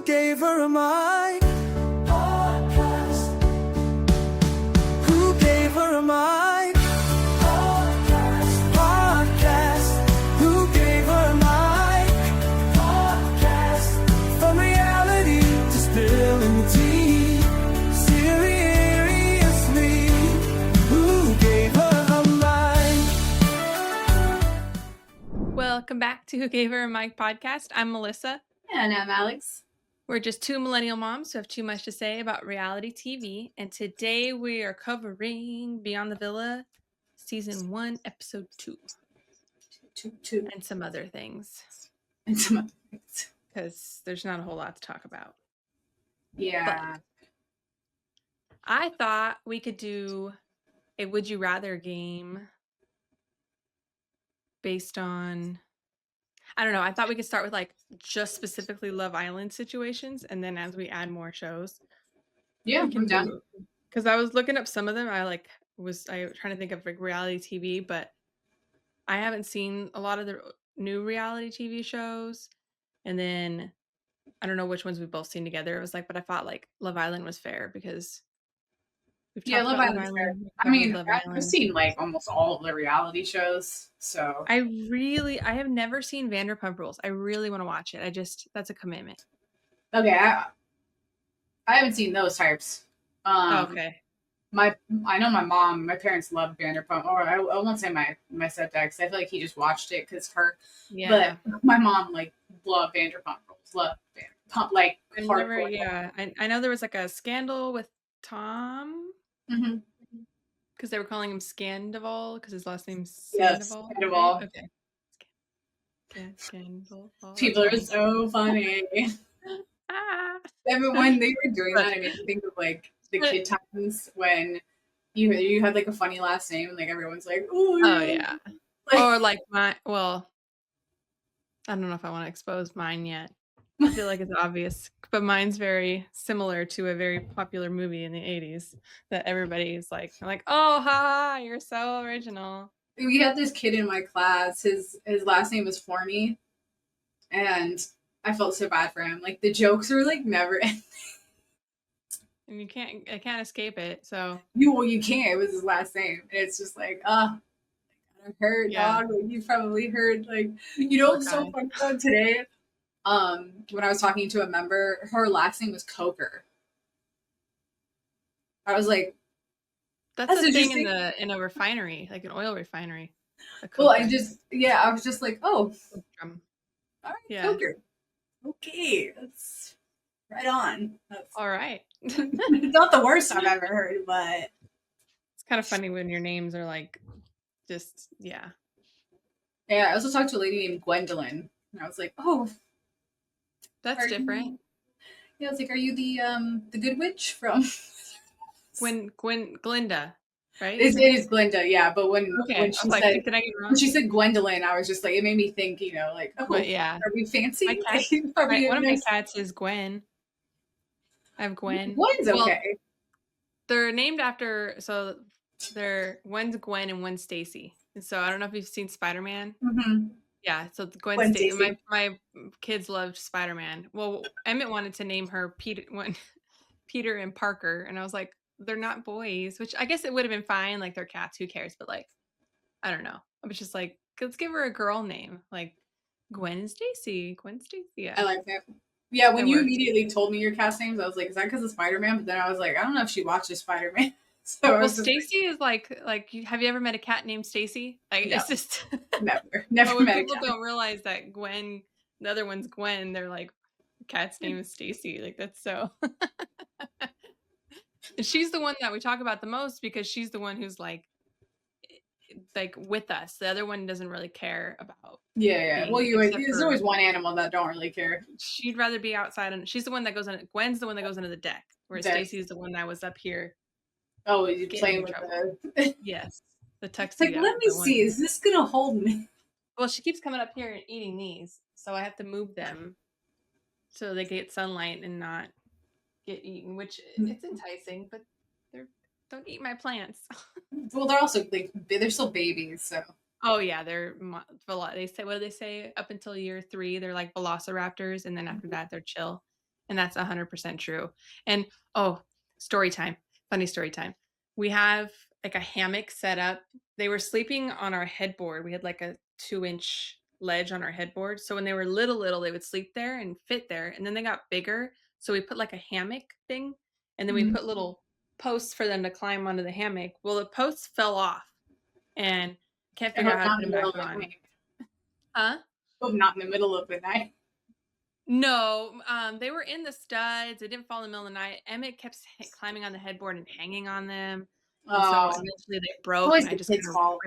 gave her a mic? Podcast. Who gave her a mic? Podcast. Podcast. Who gave her a mic? Podcast. From reality to spilling the tea. Seriously, who gave her a mic? Welcome back to Who Gave Her a Mic podcast. I'm Melissa. And I'm Alex. We're just two millennial moms who have too much to say about reality TV. And today we are covering Beyond the Villa, Season 1, Episode 2. Two. And some other things. And some other things. Because there's not a whole lot to talk about. Yeah. But I thought we could do a Would You Rather game based on... I don't know. I thought we could start with like just specifically Love Island situations, and then as we add more shows, Yeah, I'm down. Because I was looking up some of them. I was trying to think of like reality TV, but I haven't seen a lot of the new reality TV shows. And then I don't know which ones we've both seen together. It was like, but I thought like Love Island was fair because we've talked Love about Island's fair. I mean, I've seen like almost all of the reality shows, so I have never seen Vanderpump Rules. I really want to watch it. That's a commitment. Okay, I haven't seen those types. Okay. I know my parents love Vanderpump, or I won't say my stepdad, because I feel like he just watched it because Yeah. But my mom like loved Vanderpump Rules, loved Vanderpump like hardcore. Yeah, I know there was like a scandal with Tom. Mm-hmm. Because they were calling him Scandival because his last name's Sandoval. Sandoval. Sandoval. Okay. Scandival. People are so funny. When they were doing that, I mean, think of like the kid times when you had like a funny last name and like everyone's like, oh yeah. Like, or like I don't know if I want to expose mine yet. I feel like it's obvious, but mine's very similar to a very popular movie in the 80s that everybody's like, oh, ha, you're so original. We had this kid in my class. His last name was Forney, and I felt so bad for him. Like the jokes were like never ending. And I can't escape it. So you can't. It was his last name, and it's just like, I'm hurt, dog. Like, you probably heard, like, it's so funny about today. When I was talking to a member, her last name was Coker. I was like, that's a thing in a refinery, like an oil refinery. Well, I was just like, oh, all right, yeah. Coker. Okay, that's right on. That's all right. It's not the worst I've ever heard, but it's kind of funny when your names are like, just yeah. Yeah, I also talked to a lady named Gwendolyn, and I was like, oh. That's different. Yeah, I was like, are you the good witch from Glinda, right? It is Glinda, yeah. But when she said, did I get wrong? When she said Gwendolyn, I was just like, it made me think, like, oh, but yeah, are we fancy? One of my cats is Gwen. I have Gwen. Gwen's okay. They're named after, so one's Gwen and one's Stacy. And so I don't know if you've seen Spider-Man. Mm-hmm. Yeah, so Gwen Stacy. My kids loved Spider-Man. Well, Emmett wanted to name her Peter and Parker, and I was like, they're not boys, which I guess it would have been fine, like they're cats, who cares? But like, I don't know. I was just like, let's give her a girl name, like Gwen and Stacy. Gwen Stacy. Yeah. I like that. Yeah, when you immediately told me your cat's names, I was like, is that because of Spider-Man? But then I was like, I don't know if she watches Spider-Man. So Stacy is like, have you ever met a cat named Stacy? Like, no. It's just never when met people don't realize that Gwen, the other one's Gwen, they're like, cat's name is Stacy. Like, that's so. And she's the one that we talk about the most because she's the one who's like with us. The other one doesn't really care about. Yeah. Well, there's always one animal that don't really care. She'd rather be outside, and she's the one that goes on. Gwen's the one that goes under the deck, whereas Stacy's the one that was up here. Oh, you playing with the yes, the tuxedo. Like, let me see. Is this gonna hold me? Well, she keeps coming up here and eating these, so I have to move them so they get sunlight and not get eaten. Which it's enticing, but don't eat my plants. Well, they're also like they're still babies, so. Oh yeah, they're they say, what do they say? Up until year 3, they're like velociraptors, and then after that, they're chill. And that's 100% true. And oh, story time. Funny story time. We have like a hammock set up. They were sleeping on our headboard. We had like a 2-inch ledge on our headboard. So when they were little, they would sleep there and fit there. And then they got bigger. So we put like a hammock thing, and then we put little posts for them to climb onto the hammock. Well, the posts fell off and can't I figure hope out how to not put in them the middle back of the on. night. Huh? Hope not in the middle of the night. No, they were in the studs. They didn't fall in the middle of the night. Emmett kept climbing on the headboard and hanging on them. And so Oh, eventually they it's broke, always and I the just kids' kind of fault.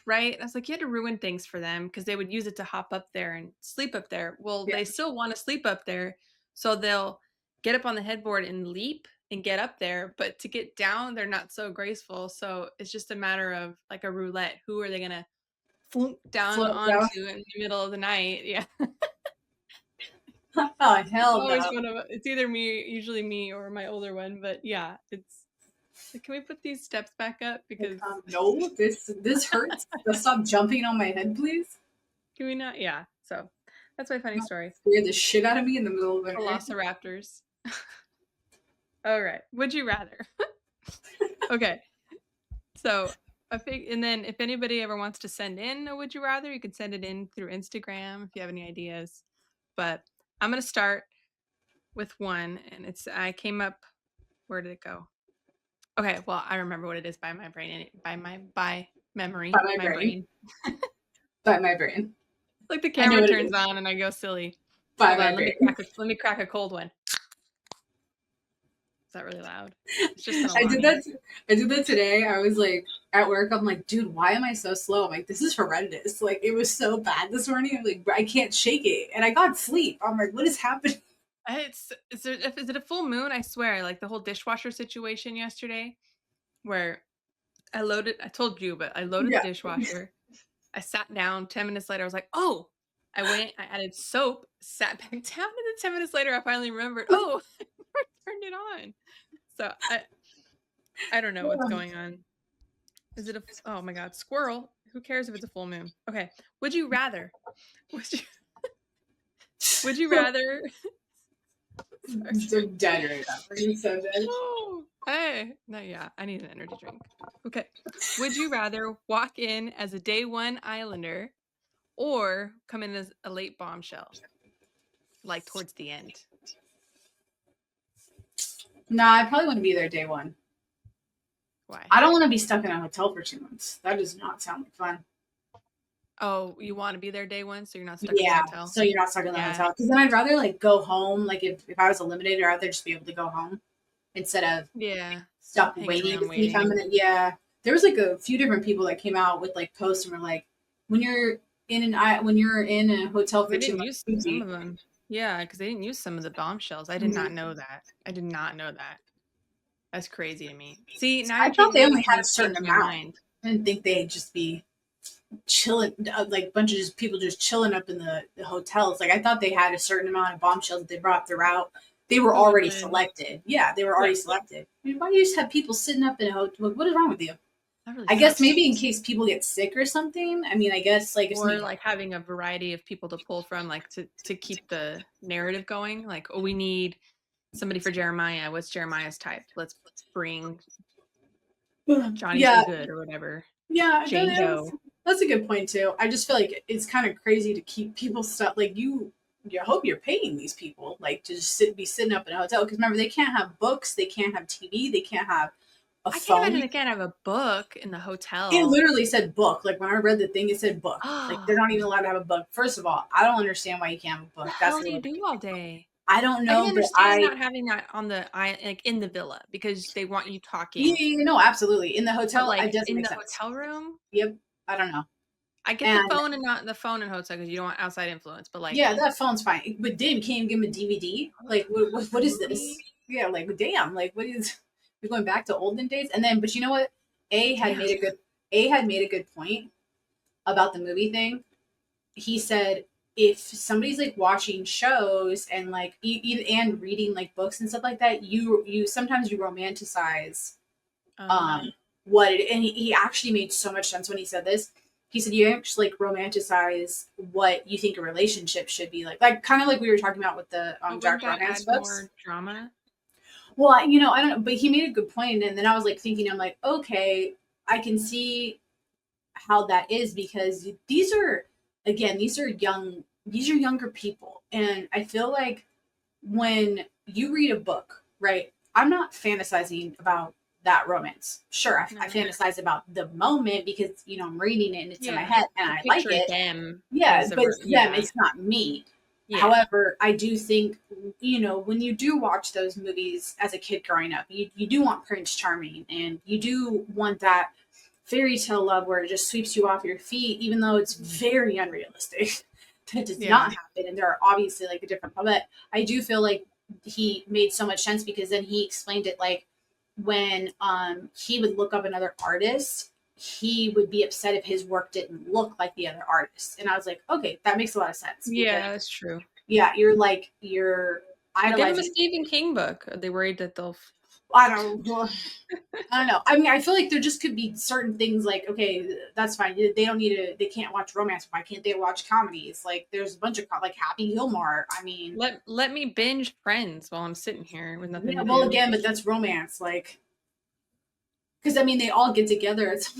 right? I was like, you had to ruin things for them because they would use it to hop up there and sleep up there. Well, Yeah. they still want to sleep up there, so they'll get up on the headboard and leap and get up there, but to get down, they're not so graceful. So it's just a matter of like a roulette. Who are they gonna flunk down Float down. onto in the middle of the night? Yeah. Oh, It's hell always no. one of it's either me, usually me or my older one, but yeah, it's like, can we put these steps back up? Like, Because no, this hurts. Stop jumping on my head, please. can we not? Yeah. So that's my funny story. Scare the shit out of me in the middle of the night. Velociraptors. All right. Would you rather? Okay. So I think, and then if anybody ever wants to send in a would you rather, you can send it in through Instagram if you have any ideas. But I'm gonna start with one, and it's I came up. Where did it go? Okay, well, I remember what it is by my brain, by memory, By my my brain. brain. By my brain. Like the I know camera what it turns is. on and I go silly. By Hold my on, brain. let me crack a cold one. Is that really loud? It's just an I did alarm. that. I did that today. I was like at work. I'm like, dude, why am I so slow? I'm like, this is horrendous. Like, it was so bad this morning. I'm like, I can't shake it, and I got sleep. I'm like, what is happening? Is it a full moon? I swear, like the whole dishwasher situation yesterday, where I told you, but I loaded the Yeah. dishwasher. I sat down. 10 minutes later, I was like, oh, I went, I added soap, sat back down, and then 10 minutes later, I finally remembered, oh, I turned it on. So I don't know what's going on. Is it oh my God, squirrel? Who cares if it's a full moon? Okay. Would you rather? Would you rather? I'm so dead right now. Are you so dead? Oh, hey. No, yeah, I need an energy drink. Okay. Would you rather walk in as a day one islander or come in as a late bombshell? Like towards the end. Nah, I probably want to be there day one. Why? I don't want to be stuck in a hotel for 2 months. That does not sound like fun. Oh, you want to be there day one, so you're not stuck in the Yeah, hotel? so you're not stuck in the Yeah. hotel. Because then I'd rather like go home. Like if I was eliminated, I'd rather just be able to go home instead of Yeah. stuck Hanging waiting around to see if I'm waiting. gonna. Yeah, there was like a few different people that came out with like posts and were like, when you're when you're in a hotel for They 2 didn't months, use some of them. Yeah, because they didn't use some of the bombshells. I did not know that. I did not know that. That's crazy to me. See, now I you're thought they only making had a me certain change my amount. mind. I didn't think they'd just be chilling, like a bunch of just people just chilling up in the hotels. Like I thought they had a certain amount of bombshells that they brought throughout. They were Oh, they already did. selected. Yeah, they were already Yeah. selected. I mean, why do you just have people sitting up in a hotel? What is wrong with you? That really I guess sucks. maybe in case people get sick or something. I mean, I guess like if Or somebody, like having a variety of people to pull from, like to keep the narrative going. Like, oh, we need somebody for Jeremiah. What's Jeremiah's type? Let's bring Johnny yeah, So Good or whatever. yeah, Jane Doe. that's a good point too. I just feel like it's kind of crazy to keep people stuck. Like you hope you're paying these people like to just be sitting up in a hotel because remember they can't have books, they can't have TV, they can't have a I can't phone. imagine they can't have a book in the It hotel. literally said book. Like when I read the thing, it said book. Like they're Oh, not even allowed to have a book. First of all, I don't understand why you can't have a book. what the That's hell do you really, do all day? I don't I can know, but understand not having that on the like in the villa because they want you talking. no, absolutely in the But hotel, it like doesn't in make the sense. hotel room, Yep, I don't know. I get the And phone and not the phone in hotel because you don't want outside influence. But like, yeah, that phone's fine. But damn, can't even give him a DVD. Like, what is this? movie, Yeah, like damn, like what is? We're going back to olden days. And then, but you know what? A had damn. made a good. A had made a good point about the movie thing. He said if somebody's like watching shows and like and reading like books and stuff like that, you sometimes you romanticize Um, what it. And he actually made so much sense when he said this. he said you actually like romanticize what you think a relationship should be like kind of like we were talking about with the But wouldn't Jack that Romance add books. more drama? Well, I don't know, but he made a good point, and then I was like thinking, I'm like, okay, I can see how that is because these are again, these are younger people, and I feel like when you read a book, right? I'm not fantasizing about that romance. Sure, I No. fantasize about the moment because I'm reading it and it's in my Yeah. head and You I like picture it. them Yeah, as a but it's them. yeah. It's not me. Yeah. However, I do think, when you do watch those movies as a kid growing up, you do want Prince Charming and you do want that fairy tale love where it just sweeps you off your feet, even though it's very unrealistic. That does Yeah. not happen. And there are obviously like a different, but I do feel like he made so much sense because then he explained it like when he would look up another artist, he would be upset if his work didn't look like the other artists. And I was like, okay, that makes a lot of sense because Yeah, that's true. yeah, you're Well, give them a idolizing. Stephen King book. Are they worried that they'll I don't I don't know. I mean, I feel like there just could be certain things like, okay, that's fine. They don't need to. They can't watch romance. Why can't they watch comedies? Like, there's a bunch of like Happy Gilmore. I mean, let me binge Friends while I'm sitting here with nothing yeah. to Well, do? again, but that's romance. Like, because I mean, they all get together. It's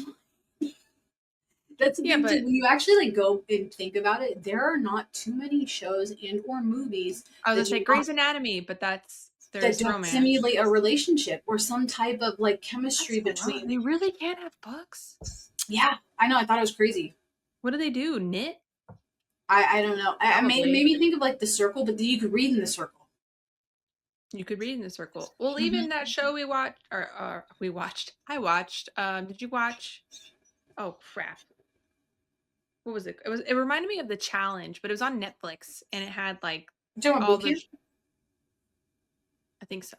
that's the Yeah, thing too. but When you actually like go and think about it, there are not too many shows and or movies I was that gonna do say not Grey's Anatomy, but that there's don't romance. simulate a relationship or some type of like chemistry That's a lot. between. They really can't have books. Yeah, I know. I thought it was crazy. What do they do? Knit? I don't know. I made Probably. me think of like The Circle, but you could read in The Circle. You could read in the circle. Well, Mm-hmm. even that show I watched. Did you watch? Oh crap! What was it? It reminded me of The Challenge, but it was on Netflix, and it had like You talking about all Boot the. Camp? I think so.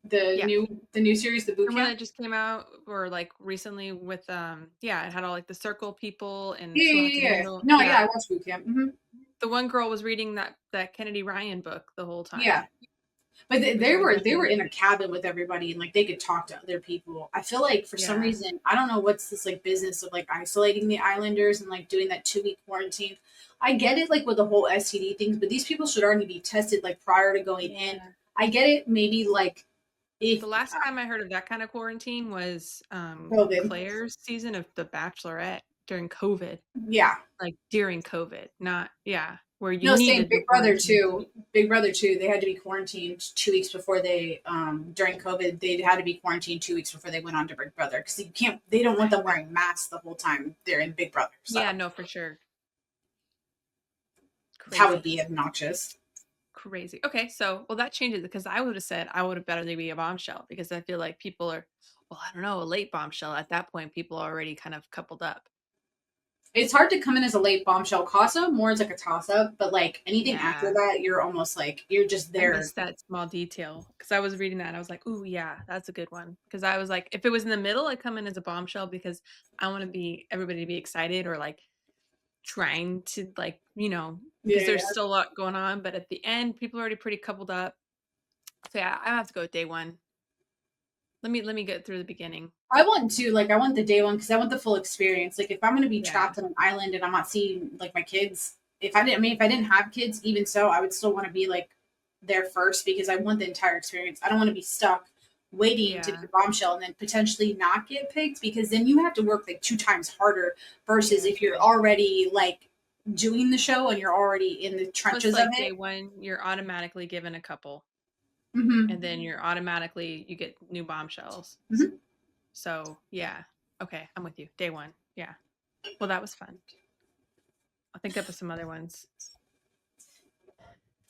The Yeah, new series, The Boot the one Camp? that just came out, or like recently with yeah, it had all like the circle people and Yeah, Too Hot yeah, to yeah. Handle. No, yeah, Yeah, I watched Boot Camp. Hmm. the one girl was reading that Kennedy Ryan book the whole time, Yeah. But which I was they were watching. in a cabin with everybody and like they could talk to other people. I feel like for some Yeah. reason, I don't know what's this like business of like isolating the islanders and like doing that 2 week quarantine. I get it like with the whole STD things, but these people should already be tested like prior to going in. Yeah. I get it, maybe like if The last time I heard of that kind of quarantine was COVID. Claire's season of The Bachelorette during COVID. Yeah. Like during COVID, not yeah, where you No, same. needed the quarantine. Big Brother too. They had to be quarantined 2 weeks before they during COVID. They had to be quarantined 2 weeks before they went on to Big Brother because you can't. They don't want them wearing masks the whole time they're in Big Brother. So Yeah, no, for sure. that would Crazy. be obnoxious. Crazy. Okay, so well that changes it because I would have said I would have better be a bombshell because I feel like people are well, I don't know, a late bombshell. At that point, people are already kind of coupled up. It's hard to come in as a late bombshell. Casa more as like a toss up, but like anything after Yeah. that, you're almost like you're just I there. missed that small detail because I was reading that and I was like, "Ooh, yeah, that's a good one." Because I was like, if it was in the middle, I'd come in as a bombshell because I want to be everybody to be excited or like trying to like because Yeah. there's still a lot going on. But at the end, people are already pretty coupled up. So yeah, I have to go with day one. Let me get through the beginning. I want to like I want the day one because I want the full experience. Like if I'm gonna be Yeah, trapped on an island and I'm not seeing like my kids, if I didn't have kids, even so, I would still want to be like there first because I want the entire experience. I don't want to be stuck waiting to be yeah, a bombshell and then potentially not get picked because then you have to work like 2 times harder versus yeah. if you're True. already like doing the show and you're already in the Plus, trenches of like day it. one, you're automatically given a couple, Mm-hmm. and then you get new bombshells. Mm-hmm. So yeah, okay, I'm with you. Day one, yeah. Well, that was fun. I'll think up of some other ones.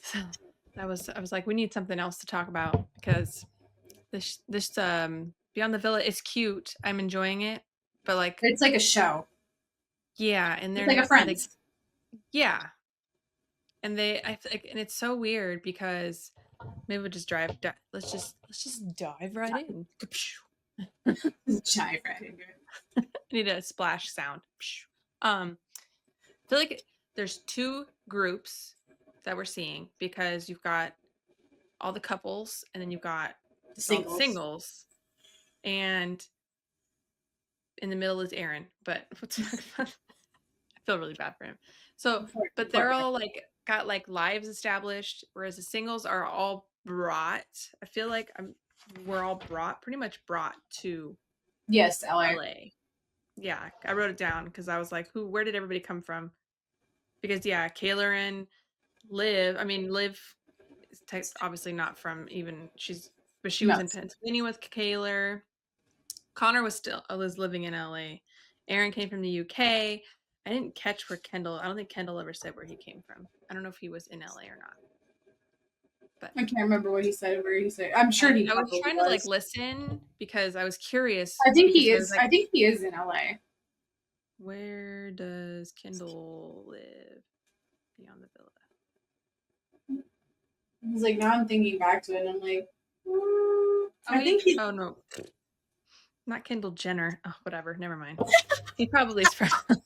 So I was like, we need something else to talk about because this Beyond the Villa is cute. I'm enjoying it, but like It's like a show. yeah, and It's they're like a not like Friends. yeah, and and it's so weird because maybe we'll just let's just dive right in. Jive right into it. I need a splash sound. I feel like there's two groups that we're seeing because you've got all the couples and then you've got The all the singles. singles, and in the middle is Aaron. But what's I feel really bad for him. So, but they're all like got like lives established, whereas the singles are all brought. I feel like we're all pretty much brought to Yes, LA. LA. Yeah, I wrote it down because I was like, where did everybody come from? Because yeah, Kayla and Liv. I mean, Liv is obviously not from but she was No. in Pennsylvania with Kayla. Connor was living in LA. Aaron came from the UK. I didn't catch where I don't think Kendall ever said where he came from. I don't know if he was in LA or not. But I can't remember what he said, where he said. I'm sure he I was probably trying to like listen because I was curious. I think because he I is. was like, I think he is in LA. where does Kendall live beyond the villa? He's like, now I'm thinking back to it, and I'm like, I think he. Oh no, not Kendall Jenner. Oh, whatever. Never mind. He probably is from LA.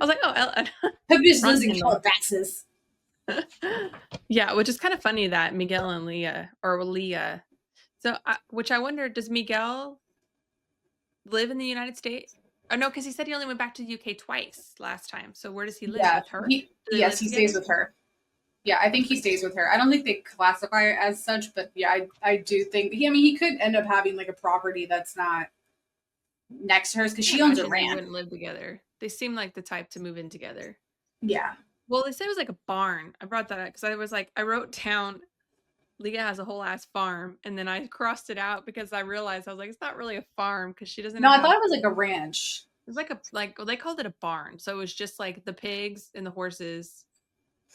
I was like, Hope he just Ron lives in Kendall. Calabasas. Yeah, which is kind of funny that Miguel and Leah. So, which I wonder, does Miguel live in the United States? Oh no, because he said he only went back to the UK twice last time. So where does he live with her? Yes, he stays with her. Yeah, I think he stays with her. I don't think they classify it as such, but yeah, I do think he could end up having like a property that's not next to hers because she owns a They ranch. wouldn't live together. They seem like the type to move in together. Yeah. Well, they said it was like a barn. I brought that up because I was like, I wrote down Leah has a whole ass farm, and then I crossed it out because I realized I was like, it's not really a farm because she doesn't. No, I thought it was like a ranch. It was like they called it a barn, so it was just like the pigs and the horses,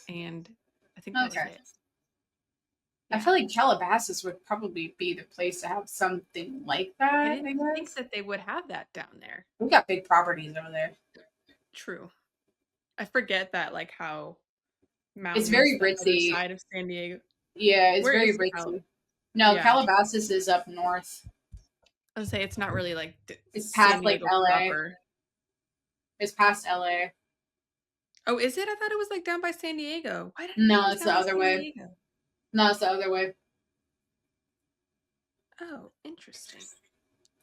and I think that's it. I feel like Calabasas would probably be the place to have something like that. I didn't think that they would have that down there. We got big properties over there. True. I forget that, like how mountains. It's very the other ritzy. side of San Diego. Yeah, it's very ritzy. No, yeah. Calabasas is up north. I would say it's not really like it's past like LA. Proper. It's past LA. Oh, is it? I thought it was like down by San Diego. Why did no, it's the other way. No, it's the other way. Oh, interesting.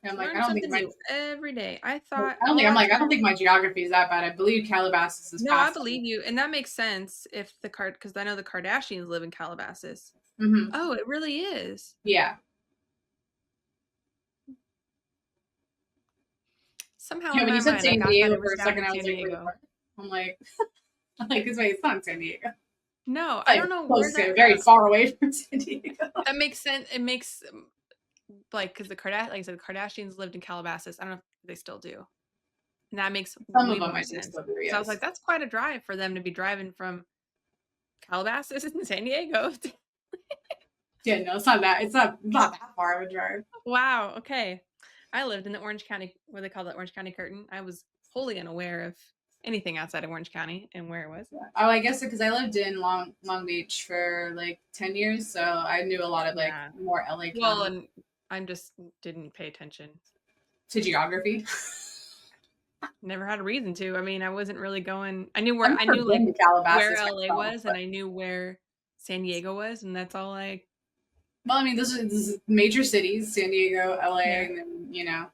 Yeah, I'm like, I don't think every day. I thought I don't think my geography is that bad. I believe Calabasas is. No, I believe you, and that makes sense if because I know the Kardashians live in Calabasas. Mm-hmm. Oh, it really is. Yeah. Somehow, when you said San Diego for a second, I was like, I'm like, it's not San Diego. No, I don't know where that's very far away from San Diego. That makes sense. It makes like because like I said, the Kardashians lived in Calabasas. I don't know if they still do. And that makes some of them I sense. Still do, yes. So I was like, that's quite a drive for them to be driving from Calabasas in San Diego. Yeah, no, it's not that. It's not that far of a drive. Wow. Okay. I lived in the Orange County, what they call the Orange County curtain. I was wholly unaware of anything outside of Orange County and where it was. Yeah. Oh, I guess because I lived in Long Beach for like 10 years, so I knew a lot of like more LA County. Well, and I just didn't pay attention to geography. Never had a reason to. I mean, I wasn't really going. I knew where like where LA was, and I knew where San Diego was, and that's all I. Well, I mean, this is major cities: San Diego, LA, and then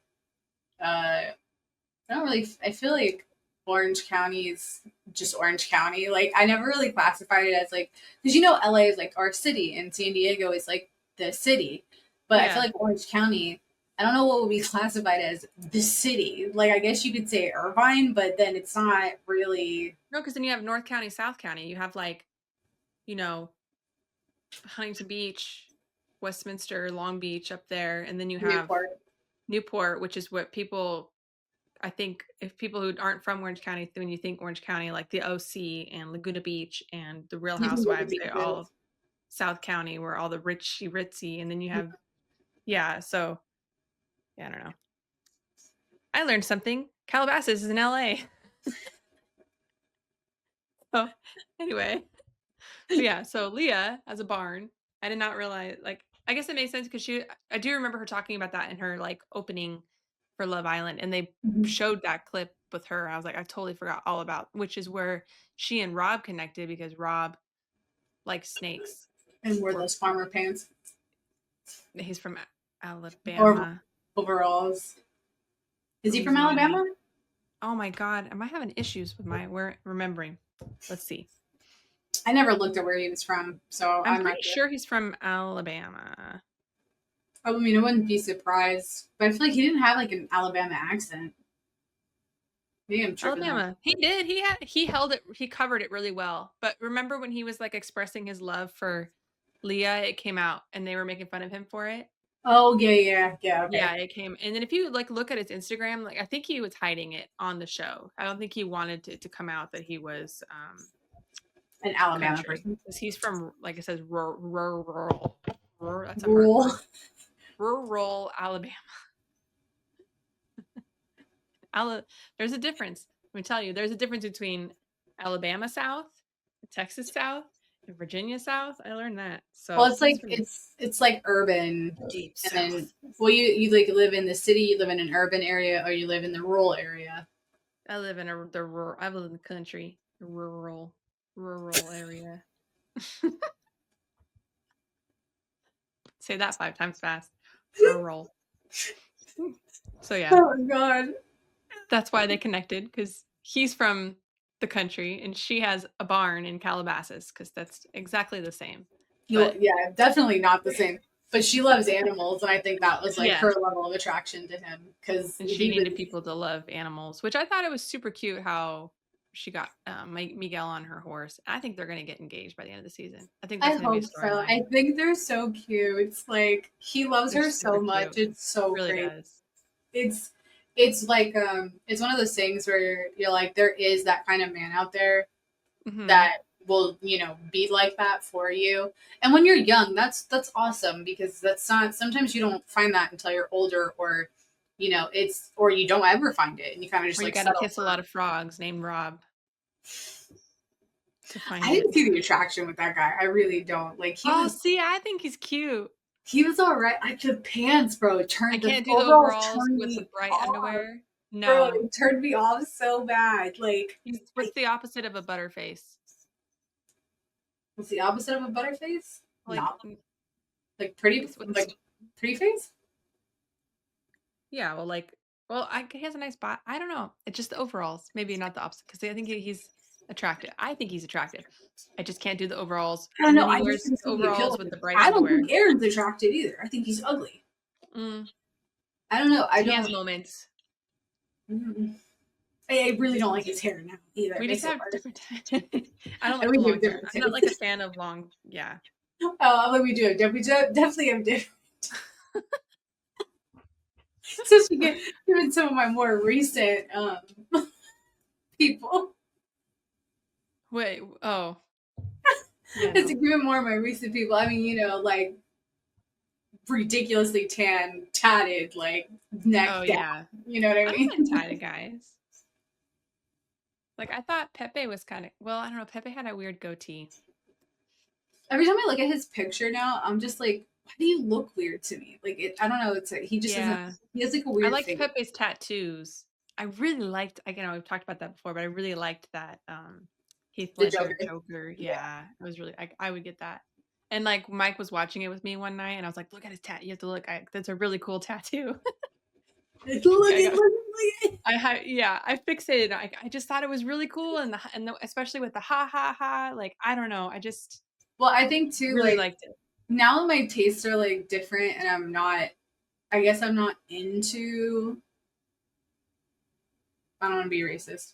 I feel like Orange County is just Orange County. Like, I never really classified it as like because LA is like our city, and San Diego is like the city. But I feel like Orange County. I don't know what would be classified as the city. Like, I guess you could say Irvine, but then it's not really. No, because then you have North County, South County. You have like, Huntington Beach, Westminster, Long Beach up there. And then you have Newport, which is what people, I think, if people who aren't from Orange County, when you think Orange County, like the OC and Laguna Beach and the Real Housewives, they're all South County, where all the ritzy. And then you have, so. Yeah, I don't know. I learned something. Calabasas is in LA. So anyway. So Leah has a barn. I did not realize, I guess it makes sense because I do remember her talking about that in her like opening for Love Island, and they showed that clip with her. I was like, I totally forgot all about, which is where she and Rob connected because Rob likes snakes. And wore those farmer pants. He's from Alabama. Overalls. Is he from Alabama? Oh my God. Am I having issues with my where remembering? Let's see. I never looked at where he was from, so I'm I'm not pretty sure. sure he's from Alabama. I mean, I wouldn't be surprised, but I feel like he didn't have like an Alabama accent. Maybe I'm tripping that. Alabama. He did. He held it. He covered it really well. But remember when he was like expressing his love for Leah? It came out, and they were making fun of him for it. Oh yeah. Okay. Yeah, it came. And then if you like look at his Instagram, like I think he was hiding it on the show. I don't think he wanted it to come out that he was An Alabama country person. because he's from, like it says, rural. That's a hard Rural. word. Rural Alabama. There's a difference. Let me tell you, there's a difference between Alabama South, Texas South, and Virginia South. I learned that. So Well, it's he's like from it's like urban, deep and South. then you like live in the city, you live in an urban area, or you live in the rural area. I live in the rural. I live in the country, the rural area. Say that 5 times fast. Rural. So yeah, Oh my god. that's why they connected, because he's from the country and she has a barn in Calabasas, because that's exactly the same. But Yeah, definitely not the same. But she loves animals, and I think that was like yeah, her level of attraction to him because and she needed people to love animals, which I thought it was super cute how she got Miguel on her horse. I think they're going to get engaged by the end of the season. I think I that's going to be hope a so. storyline. I think they're so cute. It's like he loves They're her super so much. cute. It's so It really great. does. It's like it's one of those things where you're like there is that kind of man out there Mm-hmm. that will be like that for you. And when you're young, that's awesome because that's not sometimes you don't find that until you're older or it's or you don't ever find it and you kind of just Or you like got to settle kiss a for. lot of frogs named Rob to find I it. didn't see the attraction with that guy. I really don't. Like Oh, see, I think he's cute. he was all right. Like the pants, bro, I turned the can't do the overalls overalls turned with the me bright off. underwear. Bro, No. it turned me off so bad. Like What's the opposite of a butterface? what's the opposite of a butterface? Like, Not like pretty what's pretty face? yeah, he has a nice body. I don't know. It's just the overalls. Maybe not the opposite, because I think he's attractive. I think he's attractive. I just can't do the overalls. I don't And know. then he I just wears didn't see the appeal overalls of with it. the bright I don't underwear. think Aaron's attractive either. I think he's ugly. Mm. I don't know. He has moments. I really don't like his hair now either. We It just makes it have hard. different. I don't like And the we long have hair. different I'm not like a tastes. fan of long. Yeah. Oh, like we do. We definitely have different. Especially given some of my more recent people. Wait. Oh. Yeah. It's No. given more of my recent people. I mean, like ridiculously tan, tatted, like neck Oh down. yeah. You know what I I mean? don't get tired of guys. Like I thought Pepe was kind of well. I don't know. Pepe had a weird goatee. Every time I look at his picture now, I'm just like, why do you look weird to me? Like I don't know. It's like he just Yeah. doesn't. He has like a I weird liked face. Pepe's tattoos. I really liked. Again, we've talked about that before, but I really liked that Heath The Ledger Joker. Joker. Yeah, it was really. I would get that. And like Mike was watching it with me one night, and I was like, "Look at his tattoo. You have to look. That's a really cool tattoo." I fixated. I just thought it was really cool, and especially with the ha ha ha. Like I don't know. I just Well, I think too, really like liked it. now my tastes are like different, and I'm not. I guess I'm not into. I don't want to be racist.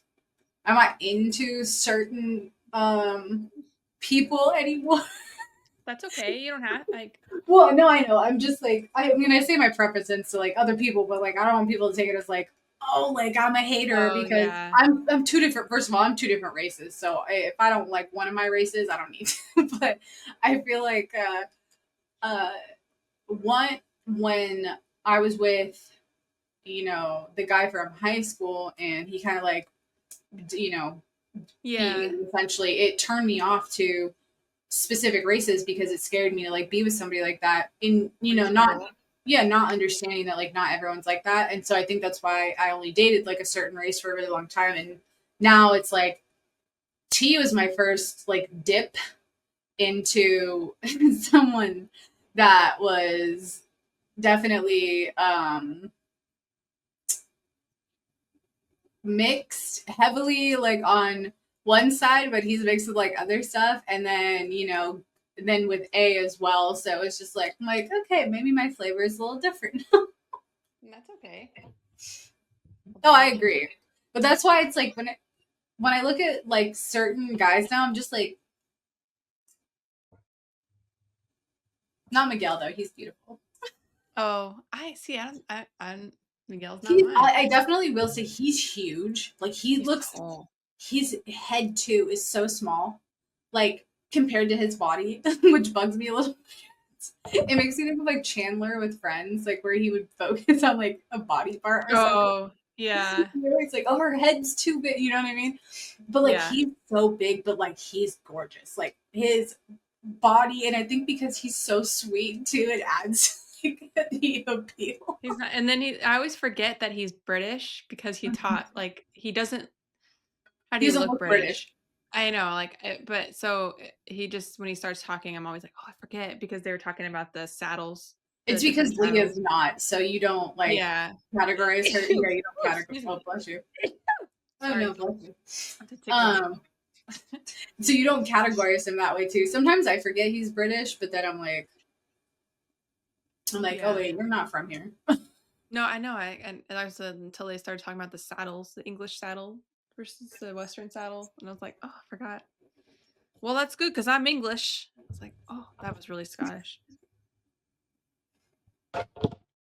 I'm not into certain people anymore. That's okay. You don't have like. Well, no, I know. I'm just like I mean, I say my preferences to like other people, but like I don't want people to take it as like, oh, like I'm a hater Oh because yeah. I'm two different. First of all, I'm two different races, so if I don't like one of my races, I don't need to. But I feel like one when I was with the guy from high school, and he kind of like Yeah. beat me essentially, it turned me off to specific races because it scared me to like be with somebody like that in not understanding that like not everyone's like that. And so I think that's why I only dated like a certain race for a really long time, and now it's like T was my first like dip into someone that was definitely mixed heavily like on one side, but he's mixed with like other stuff, and then then with A as well. So it's just like I'm like, okay, maybe my flavor is a little different. That's okay. No, I agree, but that's why it's like when I look at like certain guys now, I'm just like, not Miguel though. He's beautiful. Oh, I see. I'm Miguel's not mine. I definitely will say he's huge. Like he's tall. His head too is so small, like compared to his body, which bugs me a little. It makes me think of like Chandler with Friends, like where he would focus on like a body part or something. Oh, yeah. It's like, oh, her head's too big. You know what I mean? But like he's so big, but like he's gorgeous. Like his body, and I think because he's so sweet too, it adds like the appeal. He's not, and then I always forget that he's British because he taught like he doesn't. How do you look British? I know, like, but so he just when he starts talking, I'm always like, oh, I forget because they were talking about the saddles. It's because Leah's not, so you don't like categorize her. Yeah, you don't categorize. Oh, bless you. Oh no, bless you. So you don't categorize him that way too. Sometimes I forget he's British, but then I'm like, oh wait, you're not from here. No, I know. And I was until they started talking about the saddles, the English saddle versus the Western saddle, and I was like, oh, I forgot. Well, that's good because I'm English. I was like, oh, that was really Scottish.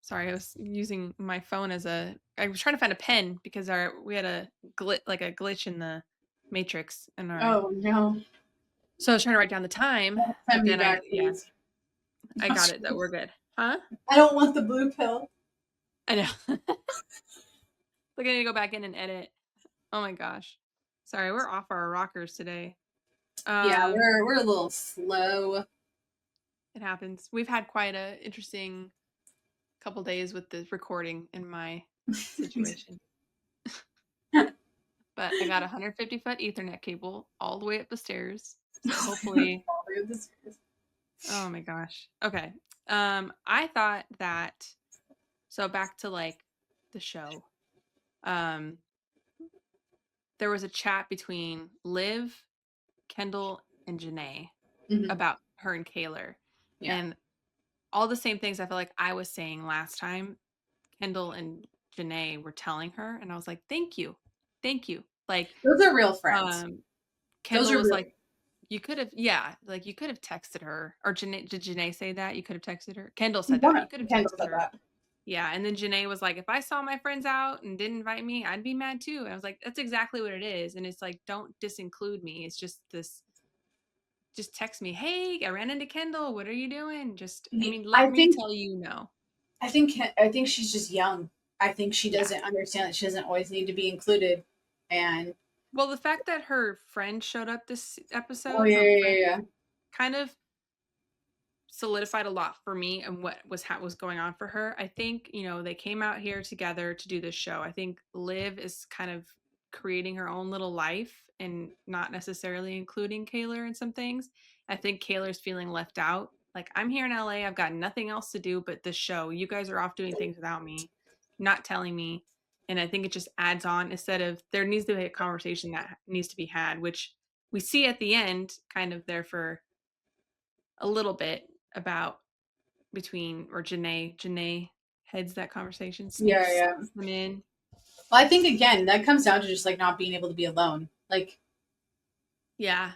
Sorry, I was using my phone as I was trying to find a pen because we had a glitch in the matrix in our. Oh no! So I was trying to write down the time. Send me back, I got it. That we're good, huh? I don't want the blue pill. I know. Look, I need to go back in and edit. Oh my gosh, sorry, we're off our rockers today. Yeah, we're a little slow. It happens. We've had quite a interesting couple days with the recording in my situation. But I got a 150-foot Ethernet cable all the way up the stairs. So hopefully. All the way up the stairs. Oh my gosh. Okay. I thought that. So back to like the show. There was a chat between Liv, Kendall, and Janae about her and Kaylor. Yeah. And all the same things I feel like I was saying last time, Kendall and Janae were telling her, and I was like, "Thank you, like those are real friends." Kendall was like, "You could have, like you could have texted her." Or did Janae say that you could have texted her? Kendall said that you could have texted her. That. Yeah, and then Janae was like, "If I saw my friends out and didn't invite me, I'd be mad too." And I was like, "That's exactly what it is." And it's like, don't disinclude me. It's just this. Just text me, hey, I ran into Kendall. What are you doing? Let me tell you no. I think she's just young. I think she doesn't understand that she doesn't always need to be included. And well, the fact that her friend showed up this episode, kind of solidified a lot for me and what was going on for her. I think they came out here together to do this show. I think Liv is kind of creating her own little life and not necessarily including Kaylor in some things. I think Kaylor's feeling left out. Like, I'm here in LA, I've got nothing else to do but this show. You guys are off doing things without me, not telling me. And I think it just adds on instead of there needs to be a conversation that needs to be had, which we see at the end, kind of there for a little bit about Janae heads that conversation. Them in. Well, I think again that comes down to just like not being able to be alone. Like, yeah,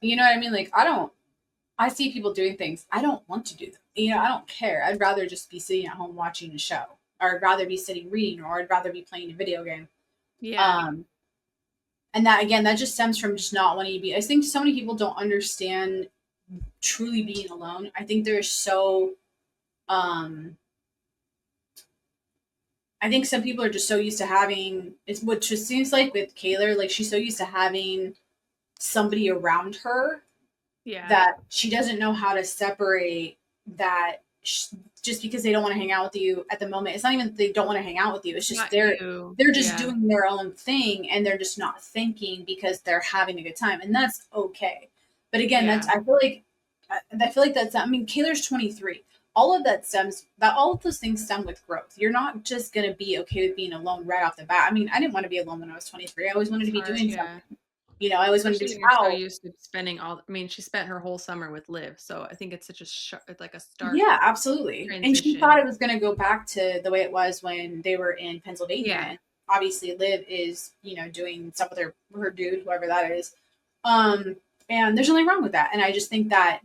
you know what I mean? Like, I see people doing things. I don't want to do them. I don't care. I'd rather just be sitting at home watching a show, or I'd rather be sitting reading, or I'd rather be playing a video game. Yeah. And that again, that just stems from just not wanting to be. I think so many people don't understand truly being alone. I think they're so. I think some people are just so used to having. It's what just seems like with Kaylor, like she's so used to having somebody around her. Yeah. That she doesn't know how to separate that just because they don't want to hang out with you at the moment. It's not even that they don't want to hang out with you. It's just they're just doing their own thing and they're just not thinking because they're having a good time. And that's okay. But again, I feel like that's, I mean, Kaylor's 23. all of those things stem with growth. You're not just going to be okay with being alone right off the bat. I mean, I didn't want to be alone when I was 23. I always wanted It's to be hard, doing yeah. something. I always wanted to Especially when you're so travel. used to spending I mean, she spent her whole summer with Liv, so I think it's such a it's like a stark Yeah, absolutely. And she thought transition. it was going to go back to the way it was when they were in Pennsylvania. Yeah. And obviously, Liv is, doing stuff with her dude, whoever that is. Um, and there's nothing wrong with that. And I just think that,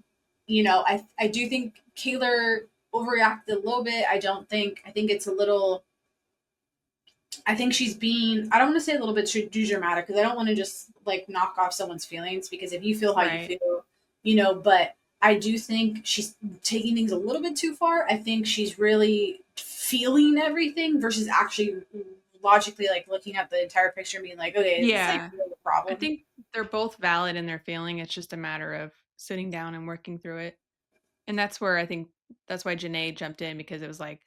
I do think Kaylor overreacted a little bit. I think it's a little, I think she's being, I don't want to say a little bit too dramatic because I don't want to just like knock off someone's feelings because if you feel how you Right. feel, but I do think she's taking things a little bit too far. I think she's really feeling everything versus actually logically like looking at the entire picture and being like, okay, is this like Yeah. really a I problem? think they're both valid in their feeling. It's just a matter of sitting down and working through it. And that's where I think that's why Janae jumped in because it was like,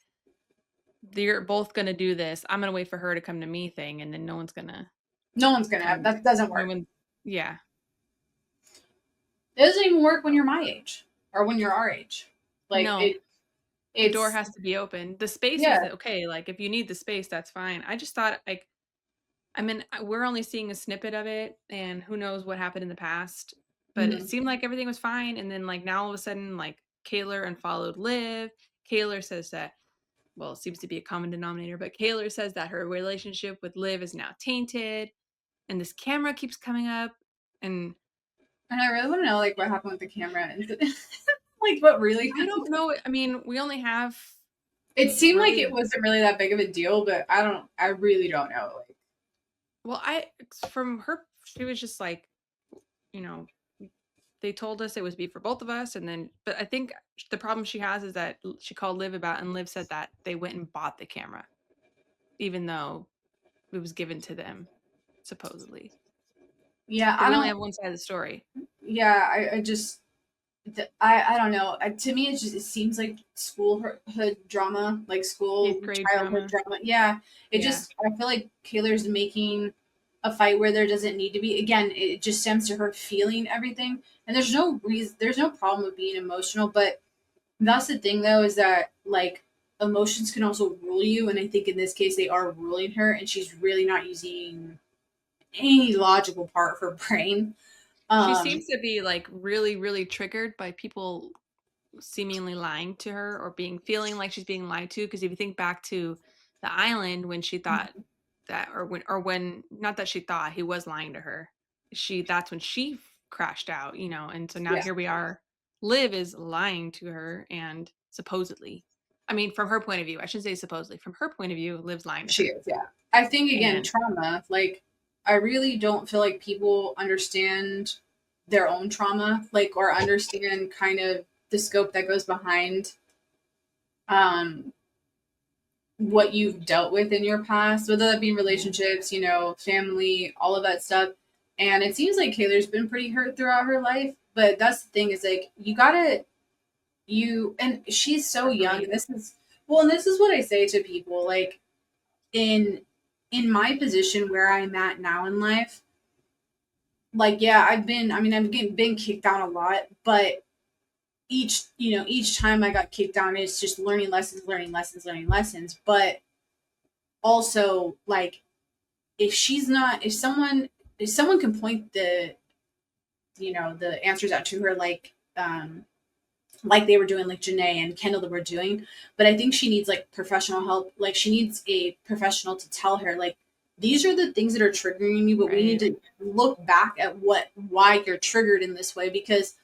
you're both gonna do this. I'm gonna wait for her to come to me thing, and then no one's gonna No one's gonna have come. that doesn't No work. one, yeah, It doesn't even work when you're my age or when you're our age. Like no. The door it's has to be open. The space is yeah. okay. Like if you need the space, that's fine. I just thought like, I mean, we're only seeing a snippet of it, and who knows what happened in the past. But it Mhm. seemed like everything was fine, and then like now all of a sudden, like Kaylor unfollowed Liv. Kaylor says that well, it seems to be a common denominator, but Kaylor says that her relationship with Liv is now tainted, and this camera keeps coming up, and And I really want to know like what happened with the camera and like what really I don't know. I mean, we only have it seemed like it really wasn't really that big of a deal, but I really don't know. Like, well, I from her, she was just like, you know, they told us it was be for both of us, and then, but I think the problem she has is that she called Liv about, and Liv said that they went and bought the camera, even though it was given to them, supposedly. yeah, But I we only don't. have one side of the story. Yeah, I just, I don't know. To me, it seems like schoolhood drama, like school 8th grade childhood drama. drama. Yeah, Yeah. I feel like Kaylor's making a fight where there doesn't need to be. Again, it just stems to her feeling everything, and there's no problem with being emotional, but that's the thing though, is that like emotions can also rule you, and I think in this case they are ruling her, and she's really not using any logical part of her brain. She Um, seems to be like really, really triggered by people seemingly lying to her or being feeling like she's being lied to. Because if you think back to the island when she thought that, or when, not that she thought he was lying to her, that's when she crashed out, and so now yeah, here we are. Liv is lying to her and supposedly, I mean, from her point of view, I shouldn't say supposedly, from her point of view, Liv's lying to she her. is. Yeah, I think again, And trauma. Like, I really don't feel like people understand their own trauma, like, or understand kind of the scope that goes behind um what you've dealt with in your past, whether that be relationships, family, all of that stuff. And it seems like Kaylor's been pretty hurt throughout her life. But that's the thing is like and she's so young. definitely, And this is what I say to people, like in my position where I'm at now in life, like yeah, been kicked down a lot, but each time I got kicked down, it's just learning lessons, learning lessons, learning lessons. But also like if she's not if someone can point the answers out to her like they were doing, like Janae and Kendall that were doing, but I think she needs like professional help. Like she needs a professional to tell her like these are the things that are triggering you, but we need right. to look back at why you're triggered in this way, because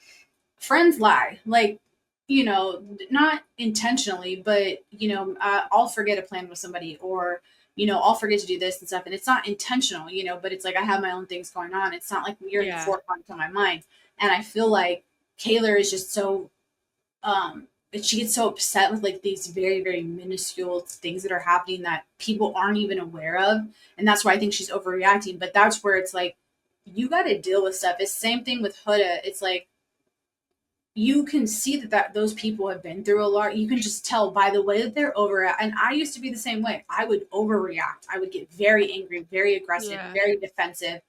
friends lie, like not intentionally, but I'll forget a plan with somebody, or I'll forget to do this and stuff, and it's not intentional, but it's like I have my own things going on. It's not like you're in the Yeah. forefront of my mind. And I feel like Kaylor is just so she gets so upset with like these very, very minuscule things that are happening that people aren't even aware of. And that's why I think she's overreacting. But that's where it's like you got to deal with stuff. It's the same thing with Huda. It's like you can see that those people have been through a lot. You can just tell by the way that they're over. And I used to be the same way. I would overreact. I would get very angry, very aggressive, Yeah. very defensive.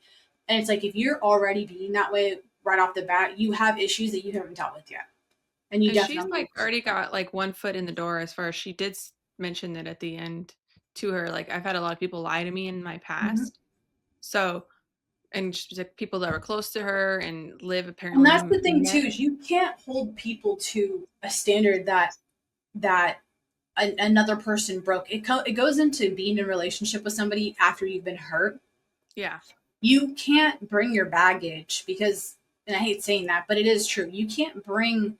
And it's like if you're already being that way right off the bat, you have issues that you haven't dealt with yet. And you And she's definitely like already got like one foot in the door as far as she did mention it at the end to her. Like, I've had a lot of people lie to me in my Mhm. past. So, and she's like people that were close to her and live And apparently that's the thing too, met. is you can't hold people to a standard that another person broke. It goes into being in a relationship with somebody after you've been hurt. Yeah. You can't bring your baggage because, and I hate saying that, but it is true. You can't bring,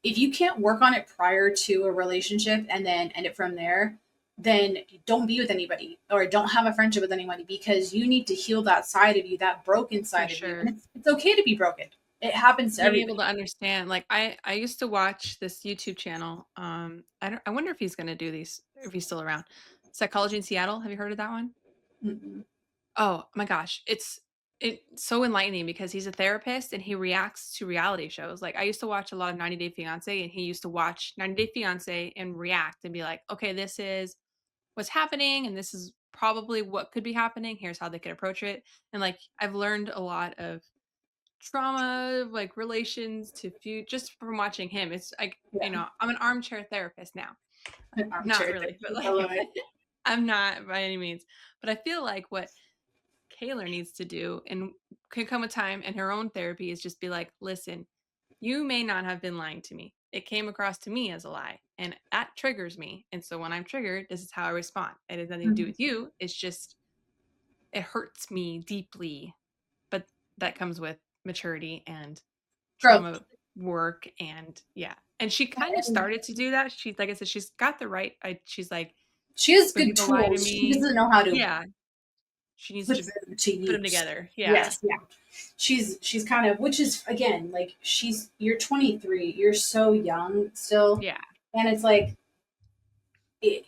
if you can't work on it prior to a relationship and then end it from there, then don't be with anybody or don't have a friendship with anybody, because you need to heal that side of you, that broken For side of you. And sure. it's okay to be broken. It happens to Being able to everybody. understand, like I used to watch this YouTube channel. I wonder if he's gonna do these, if he's still around. Psychology in Seattle. Have you heard of that one? Mm-mm. Oh my gosh, it's so enlightening because he's a therapist and he reacts to reality shows. Like, I used to watch a lot of 90 Day Fiance, and he used to watch 90 Day Fiance and react and be like, okay, this is what's happening and this is probably what could be happening. Here's how they could approach it. And like, I've learned a lot of trauma, like relations to just from watching him. It's like, Yeah. I'm an armchair therapist now. Not Armchair really, but therapy. I like love it. I'm not by any means. But I feel like what Kaylor needs to do, and can come a time in her own therapy, is just be like, listen, you may not have been lying to me. It came across to me as a lie, and that triggers me. And so when I'm triggered, this is how I respond. It has nothing to do Mhm. with you. It's just, it hurts me deeply. But that comes with maturity and Growth. trauma work. And yeah. And she kind of started to do that. She's, like I said, she's got the right. She's like, She has when good people lie to tools. She me, doesn't know how to yeah, she needs put to them to put them use. together. Yeah. Yes, yeah. She's kind of, which is again, like, you're 23, you're so young still, Yeah. and it's like,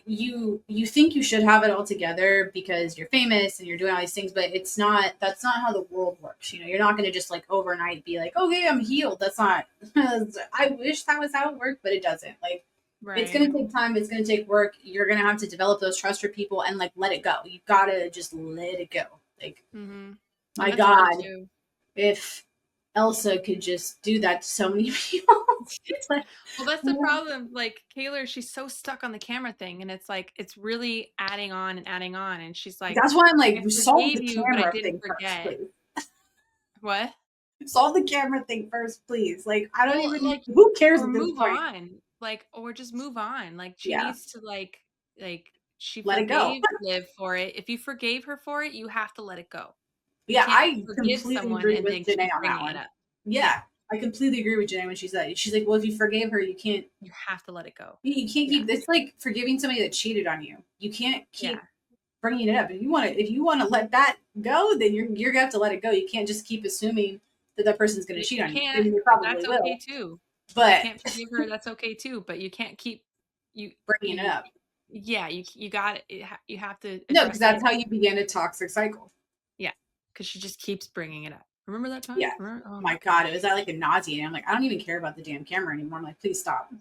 you think you should have it all together because you're famous and you're doing all these things, but it's not. That's not how the world works. You're not going to just like overnight be like, okay, I'm healed. That's not. I wish that was how it worked, but it doesn't. Like, it's Right. going to take time. It's going to take work. You're going to have to develop those trust for people and like let it go. You got to just let it go. Like, Mm-hmm. And my that's hard God, too. if Elsa could just do that to so many people. It's like, Well, that's the problem. Like, Kaylor, she's so stuck on the camera thing, and it's like it's really adding on and adding on. And she's like, that's why I'm like, I solve forgave the you, but I camera didn't thing first, forget. please. What? Solve the camera thing first, please. Like, I don't Well, even. like, Who cares or at this move point? on. Like, or just move on. Like, she Yeah, needs to like she let it go. forgave Liv for it. If you forgave her for it, you have to let it go. You Yeah, can't I forgive completely someone agree and with then Janae keep on that bringing it one. up. Yeah, Yeah, I completely agree with Janae when she said, she's like, well, if you forgave her, you can't. you have to let it go. You can't Yeah, keep. It's like forgiving somebody that cheated on you. You can't yeah. keep bringing it up. If you want to let that go, then you're gonna have to let it go. You can't just keep assuming that that person's gonna cheat You on you. I can't. mean, they probably That's okay will, too. If you but can't forgive her, that's okay too. But you can't keep you bringing it you. up. Yeah, you got it. You have to No, because address that's it. how you begin a toxic cycle. Yeah, because she just keeps bringing it up. Remember that time? Yeah. Remember? Oh my My God, it was at like a nauseating. I'm like, I don't even care about the damn camera anymore. I'm like, please stop.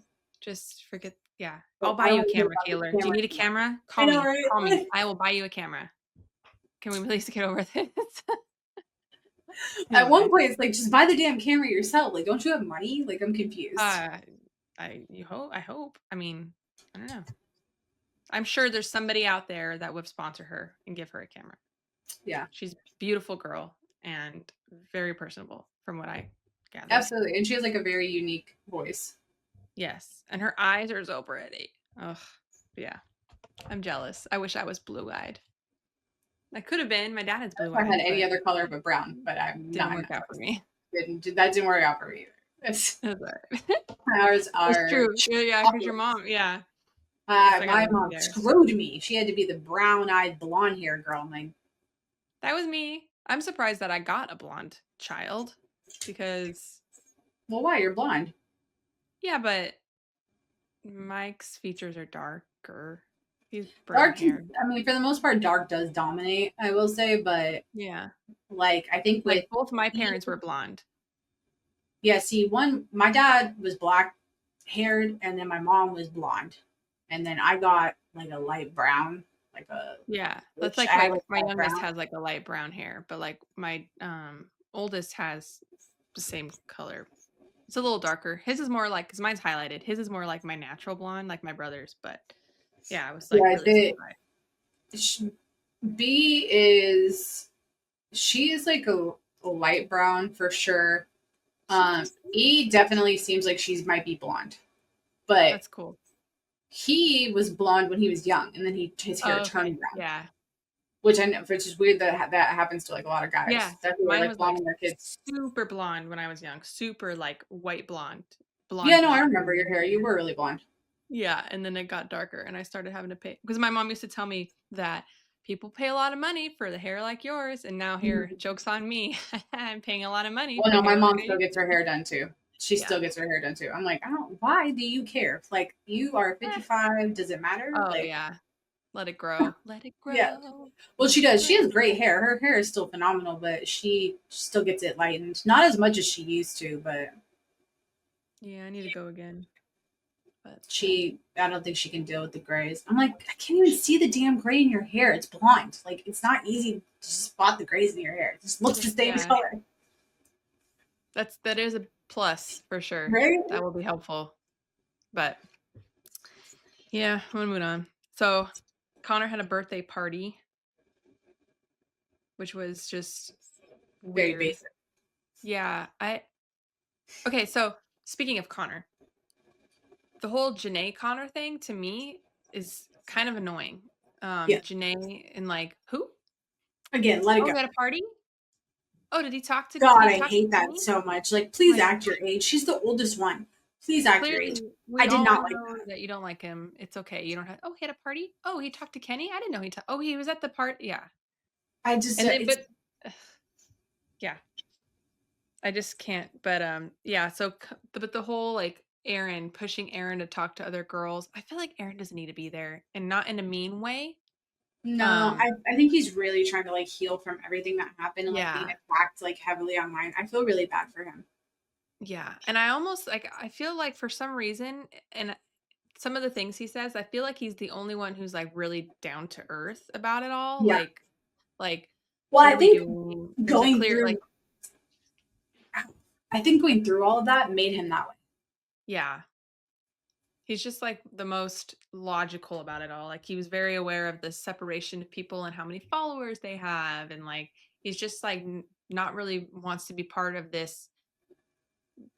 just forget. Yeah, I'll Like, buy I don't you a want to hear camera, about the Taylor. Do you camera need a anymore. camera? I Call know, me. Call me. right? I will buy you a camera. Can we please get over this? At one Anyway, point, it's like, just buy the damn camera yourself. Like, don't you have money? Like, I'm confused. uh, you hope. I hope. I mean, I don't know. I'm sure there's somebody out there that would sponsor her and give her a camera. Yeah, She's a beautiful girl and very personable from what I gathered. absolutely. And she has like a very unique voice. Yes. And her eyes are so pretty. Ugh. Yeah. I'm jealous. I wish I was blue-eyed. I could have been. My dad is If I had blue-eyed, any but other color but brown, but I'm didn't not in work that out for place. me. That didn't work out for me either. It's, That's all right. ours It's are true. Yeah, because your chocolate. mom, yeah. I guess I got My lucky mom there. screwed me. She had to be the brown-eyed, blonde-haired girl. I'm like, That was me. I'm surprised that I got a blonde child because, well, why? You're blonde. yeah, but Mike's features are darker. He's brown Dark, hair. I mean, for the most part, dark does dominate, I will say, but Yeah. like, I think with Like, both my parents were blonde. yeah, see, my dad was black haired, and then my mom was blonde, and then I got like a light brown, like a, Yeah. That's which like I had like my light youngest brown. has like a light brown hair, but like my oldest has the same color It's a little darker. His is more like, because mine's highlighted. His is more like my natural blonde, like my brother's. But yeah, I was like Yeah, really surprised. B is she is like a light brown for sure. E definitely seems like she might be blonde, but That's cool. he was blonde when he was young, and then his hair turned brown. Yeah. Which is weird that that happens to like a lot of guys. Yeah. That they were Mine like was blonde like when their kids. super blonde when I was young. Super like white blonde. Yeah, no, I Blonde. remember your hair. You were really blonde. Yeah, and then it got darker and I started having to pay because my mom used to tell me that people pay a lot of money for the hair like yours, and now here, joke's on me. I'm paying a lot of money Well, for no, my hair like mom I still used gets her to. hair done too. She Yeah. still gets her hair done too. I'm like, I don't. Why do you care? Like, you are 55. Does it matter? Oh Like, yeah. Let it grow. Let it yeah. grow. Well, Let she it does. She grow. has great hair. Her hair is still phenomenal, but she still gets it lightened. Not as much as she used to, but Yeah, I need to go again. But I don't think she can deal with the grays. I'm like, I can't even see the damn gray in your hair. It's blonde. Like, it's not easy to spot the grays in your hair. It just looks the same yeah, color. that is a plus for sure. Right? That will be helpful. But yeah, I'm gonna move on. So Connor had a birthday party, which was just Very weird. basic. Yeah, okay, so speaking of Connor, the whole Janae Connor thing to me is kind of annoying. Yeah. Janae and like who? Again, let it Oh, go. he had a party? Oh, did God, he I talk to hate that Kenny? so much. Like, please Like act your age. She's the oldest one. Please act your age. clearly I we did all not like know that. that you don't like him. It's okay. You don't have oh, he had a party? Oh, he talked to Kenny? I didn't know oh, he was at the party. Yeah. I just, And then it's, but yeah, I just can't. But yeah, so but the whole like Aaron pushing Aaron to talk to other girls. I feel like Aaron doesn't need to be there and not in a mean way. no, I think he's really trying to like heal from everything that happened and like being Yeah. attacked like heavily online. I feel really bad for him. Yeah. And I almost like I feel like for some reason and some of the things he says, I feel like he's the only one who's like really down to earth about it all. Yeah. Like Well, what I are we think doing? There's a going clear through, like I think going through all of that made him that way. yeah. He's just like the most logical about it all. Like he was very aware of the separation of people and how many followers they have and like he's just like not really wants to be part of this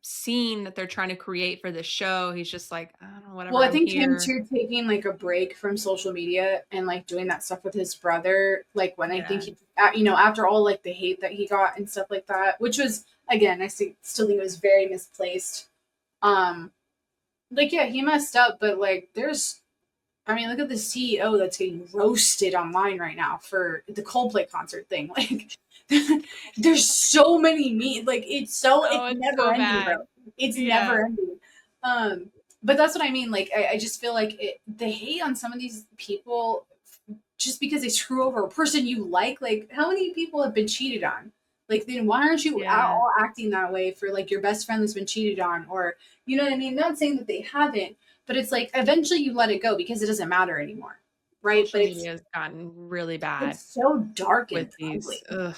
scene that they're trying to create for this show. He's just like, I don't know, Well, whatever, I I'm think him here. too taking like a break from social media and like doing that stuff with his brother, like when I think Yeah. he, after all like the hate that he got and stuff like that, which was again, still think it was very misplaced. Um, like yeah, he messed up, but like I mean, look at the CEO that's getting roasted online right now for the Coldplay concert thing. Like, there's so many like Oh, it's it's never so ending, bro. bad. It's Yeah. never ending. But that's what I mean. Like, I just feel like the hate on some of these people just because they screw over a person you like how many people have been cheated on? Like, then why aren't you Yeah. all acting that way for like your best friend that's been cheated on, or you know what I mean? Not saying that they haven't, but it's like eventually you let it go because it doesn't matter anymore, right? Social But media has gotten really it's bad so dark with and these. ugly. Ugh.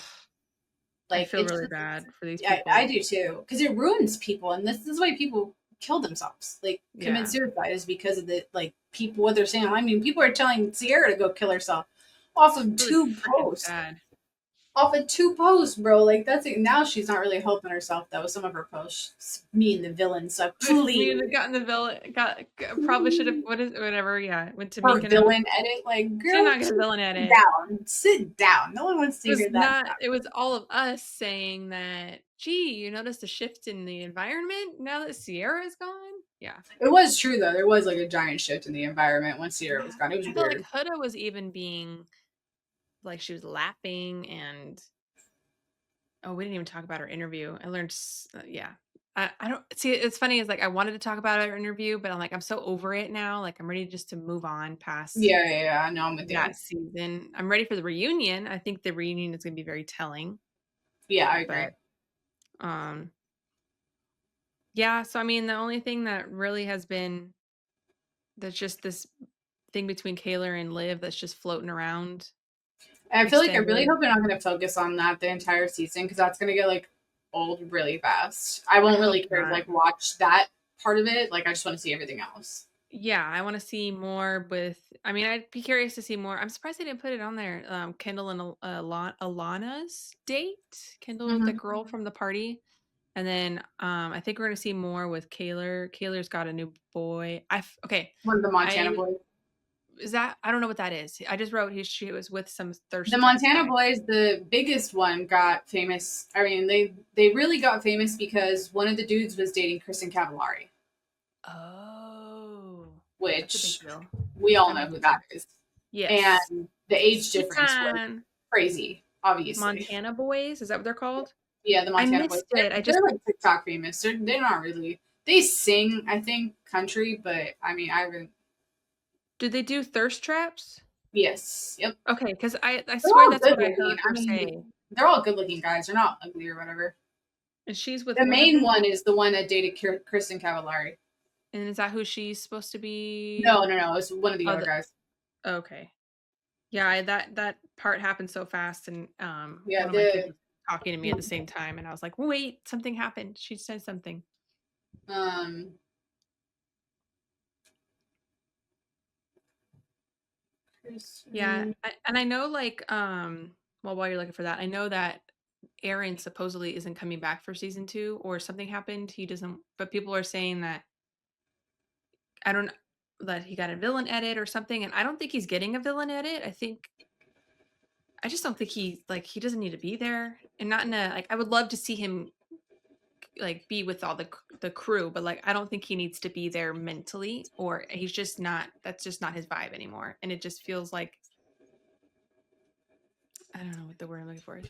I Like feel it's really just, bad for these I people. do too, because it ruins people, and this is why people kill themselves, like commit Yeah. suicide, is because of the like people what they're saying. I mean, people are telling Sierra to go kill herself off of Really two freaking posts. sad. Off of two posts, bro. Like that's it. Now she's not really helping herself though. Some of her posts, me and the villain stuff. Me Please, that got in the villain probably should have what is whatever, yeah. Went to her Mykonos. villain edit, like She's girl, not gonna villain at sit it. down, sit down. No one wants to hear that. It was all of us saying that, gee, you noticed a shift in the environment now that Sierra's gone? Yeah. It was true though. There was like a giant shift in the environment once Sierra was Yeah. gone. It was I felt like weird. Huda was even being like she was laughing and oh, we didn't even talk about her interview. I learned yeah. I don't see it's funny is like I wanted to talk about our interview, but I'm like I'm so over it now. Like I'm ready just to move on past Yeah, yeah, yeah. I know. I'm with you. that season. I'm ready for the reunion. I think the reunion is going to be very telling, Yeah, I agree. but um yeah, so I mean the only thing that really has been that's just this thing between Kayla and Liv that's just floating around And I feel like I really extended. hope they're not going to focus on that the entire season because that's going to get like old really fast. I won't really care to like watch that part of it. Like I just want to see everything else. Yeah, I want to see more with. I mean, I'd be curious to see more. I'm surprised they didn't put it on there. Kendall and Alana's date. Kendall, the Mm-hmm. girl from the party, and then I think we're gonna see more with Kaylor. Kaylor's got a new boy. Okay. One of the Montana I boys. is that I don't know what that is. I just wrote she was with some The thirst trap Montana guy. boys, the biggest one, got famous. I mean, they really got famous because one of the dudes was dating Kristen Cavallari, Oh, that's a big which deal. we all I know mean, who that is. yes. And the age difference was Stan. crazy, obviously. Montana boys, is that what they're called? Yeah, the I Montana boys. missed it. They're like TikTok famous. They're not really. They sing, I think, country, but I mean, I haven't. Did they do thirst traps? Yes. Yep. Okay, because I They're swear all that's good what I looking. heard her I mean, say. they're all good looking guys. They're not ugly or whatever. And she's with The one of main them? one is the one that dated Kristen Cavallari. And is that who she's supposed to be? No. It's one of the Oh, other guys. okay. Yeah, that part happened so fast, and Yeah, one of my kids was talking to me at the same time, and I was like, "Wait, something happened." She said something. um Yeah, and I know, like, well, while you're looking for that, I know that Aaron supposedly isn't coming back for season 2, or something happened. He doesn't, but people are saying that I don't that he got a villain edit or something, and I don't think he's getting a villain edit. I just don't think he doesn't need to be there, and not in a like. I would love to see him like be with all the crew, but like I don't think he needs to be there mentally, or he's just not. That's just not his vibe anymore, and it just feels like I don't know what the word I'm looking for is.